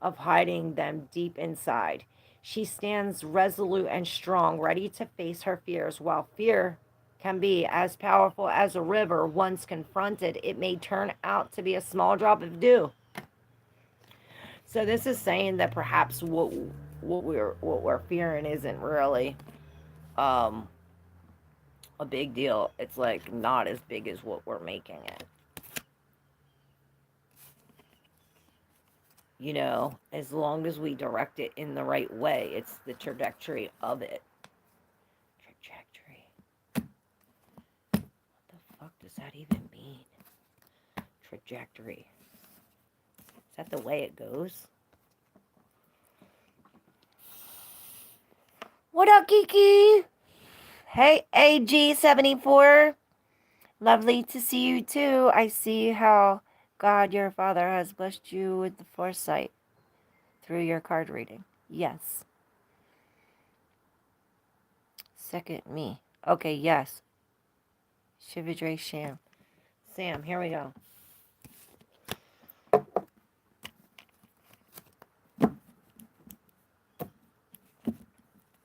of hiding them deep inside. She stands resolute and strong, ready to face her fears. While fear can be as powerful as a river, once confronted, it may turn out to be a small drop of dew. So this is saying that perhaps what we're fearing isn't really um, a big deal. It's like not as big as what we're making it. You know, as long as we direct it in the right way, it's the trajectory of it. Trajectory. What the fuck does that even mean? Trajectory. Is that the way it goes? What up, Kiki? Hey, AG74. Lovely to see you too. I see how God, your Father, has blessed you with the foresight through your card reading. Yes. Second me. Okay, yes. Shivadre Sham. Sam, here we go.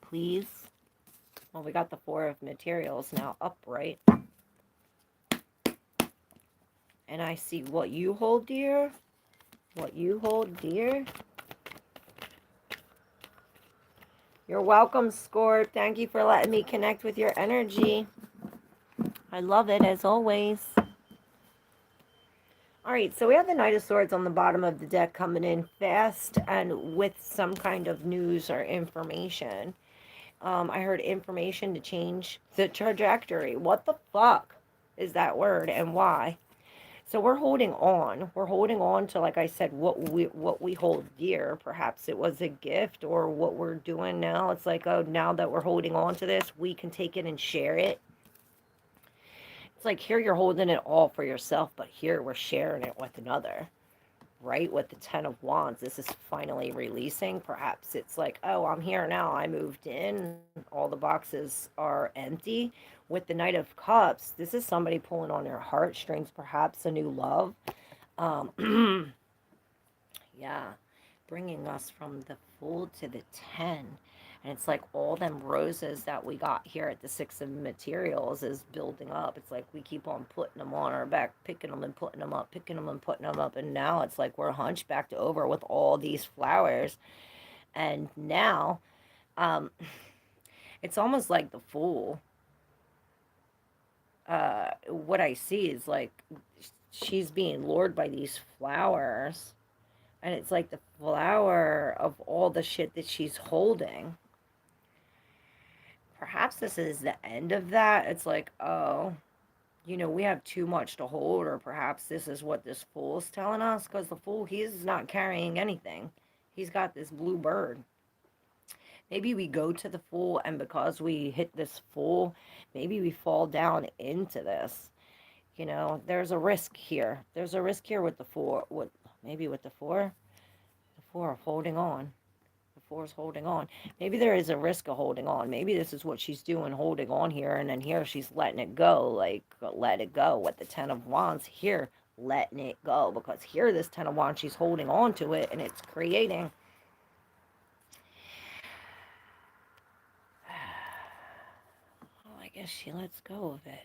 Please. Well, we got the Four of Materials now upright. And I see what you hold dear. What you hold dear. You're welcome, Score. Thank you for letting me connect with your energy. I love it, as always. All right, so we have the Knight of Swords on the bottom of the deck coming in fast and with some kind of news or information. I heard information to change the trajectory. What the fuck is that word and why? So we're holding on. We're holding on to, like I said, what we hold dear. Perhaps it was a gift or what we're doing now. It's like, oh, now that we're holding on to this, we can take it and share it. It's like here you're holding it all for yourself, but here we're sharing it with another. Right? With the Ten of Wands, this is finally releasing. Perhaps it's like, oh, I'm here now. I moved in. All the boxes are empty. With the Knight of Cups, this is somebody pulling on your heartstrings, perhaps a new love. Yeah, bringing us from the Fool to the 10. And it's like all them roses that we got here at the Six of Materials is building up. It's like we keep on putting them on our back, picking them and putting them up, picking them and putting them up. And now it's like we're hunchbacked over with all these flowers. And now it's almost like the Fool. What I see is like she's being lured by these flowers. And it's like the flower of all the shit that she's holding. Perhaps this is the end of that. It's like, oh, you know, we have too much to hold, or perhaps this is what this Fool's telling us, because the Fool, he's not carrying anything. He's got this blue bird. Maybe we go to the Fool, and because we hit this Fool, maybe we fall down into this. You know, there's a risk here. There's a risk here with the Four. Maybe with the Four? The Four of holding on. Four's holding on. Maybe there is a risk of holding on. Maybe this is what she's doing, holding on here, and then here she's letting it go, like let it go. With the Ten of Wands here, letting it go, because here this Ten of Wands, she's holding on to it, and it's creating. Well, I guess she lets go of it.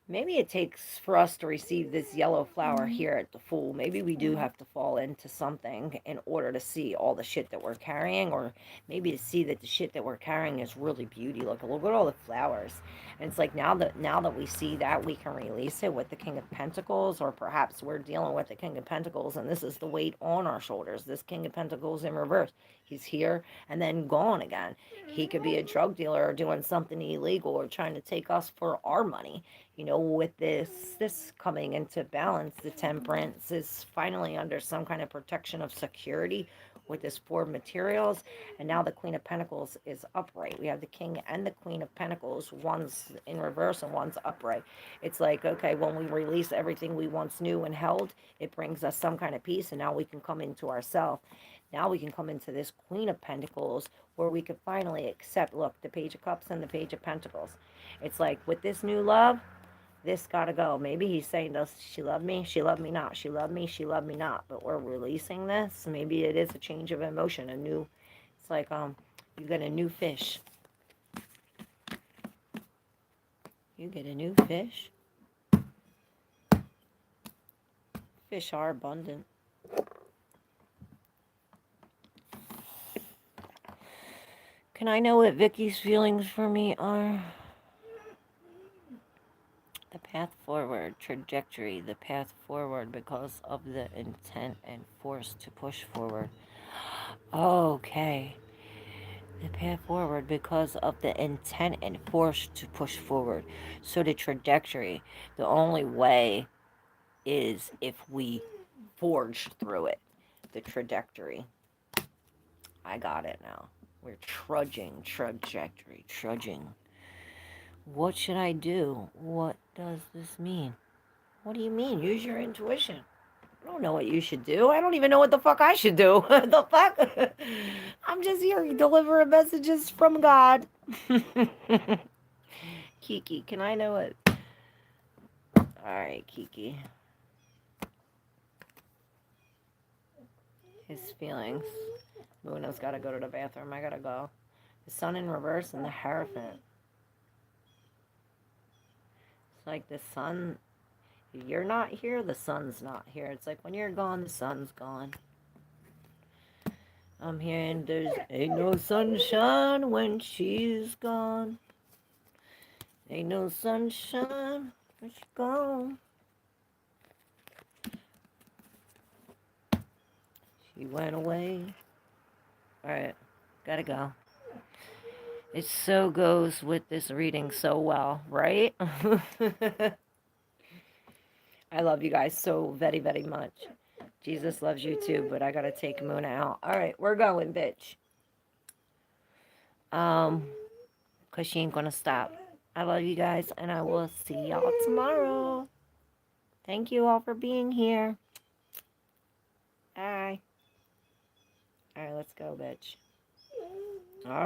Maybe it takes for us to receive this yellow flower here at the Fool. Maybe we do have to fall into something in order to see all the shit that we're carrying, or maybe to see that the shit that we're carrying is really beauty. Look at all the flowers. And it's like now that we see that, we can release it with the King of Pentacles, or perhaps we're dealing with the King of Pentacles and this is the weight on our shoulders. This King of Pentacles in reverse. He's here and then gone again. He could be a drug dealer or doing something illegal or trying to take us for our money. You know, with this coming into balance, the Temperance is finally under some kind of protection of security with this four materials, and now the Queen of Pentacles is upright. We have the King and the Queen of Pentacles. One's in reverse and one's upright. It's like, okay, when we release everything we once knew and held, it brings us some kind of peace, and now we can come into ourselves. Now we can come into this Queen of Pentacles where we can finally accept, look, the Page of Cups and the Page of Pentacles. It's like, with this new love, this gotta go. Maybe he's saying, does she love me? She loved me not. She loved me. She loved me not. But we're releasing this. Maybe it is a change of emotion. A new, it's like, you get a new fish. You get a new fish. Fish are abundant. Can I know what Vicky's feelings for me are? The path forward, trajectory, the path forward because of the intent and force to push forward. Okay. The path forward because of the intent and force to push forward. So the trajectory, the only way is if we forge through it. The trajectory. I got it now. We're trudging, trajectory, trudging. What should I do? What does this mean? What do you mean? Use your intuition. I don't know what you should do. I don't even know what the fuck I should do. The fuck? I'm just here delivering messages from God. Kiki, can I know it? Alright, Kiki. His feelings. Luna's gotta go to the bathroom. I gotta go. The Sun in reverse and the Hierophant. It's like the sun, you're not here, the sun's not here. It's like when you're gone, the sun's gone. I'm hearing there's ain't no sunshine when she's gone. Ain't no sunshine when she's gone. She went away. Alright, gotta go. It so goes with this reading so well, right? I love you guys so very, very much. Jesus loves you too, but I gotta take Muna out. Alright, we're going, bitch. Because she ain't gonna stop. I love you guys, and I will see y'all tomorrow. Thank you all for being here. Bye. Alright, let's go, bitch. Alright.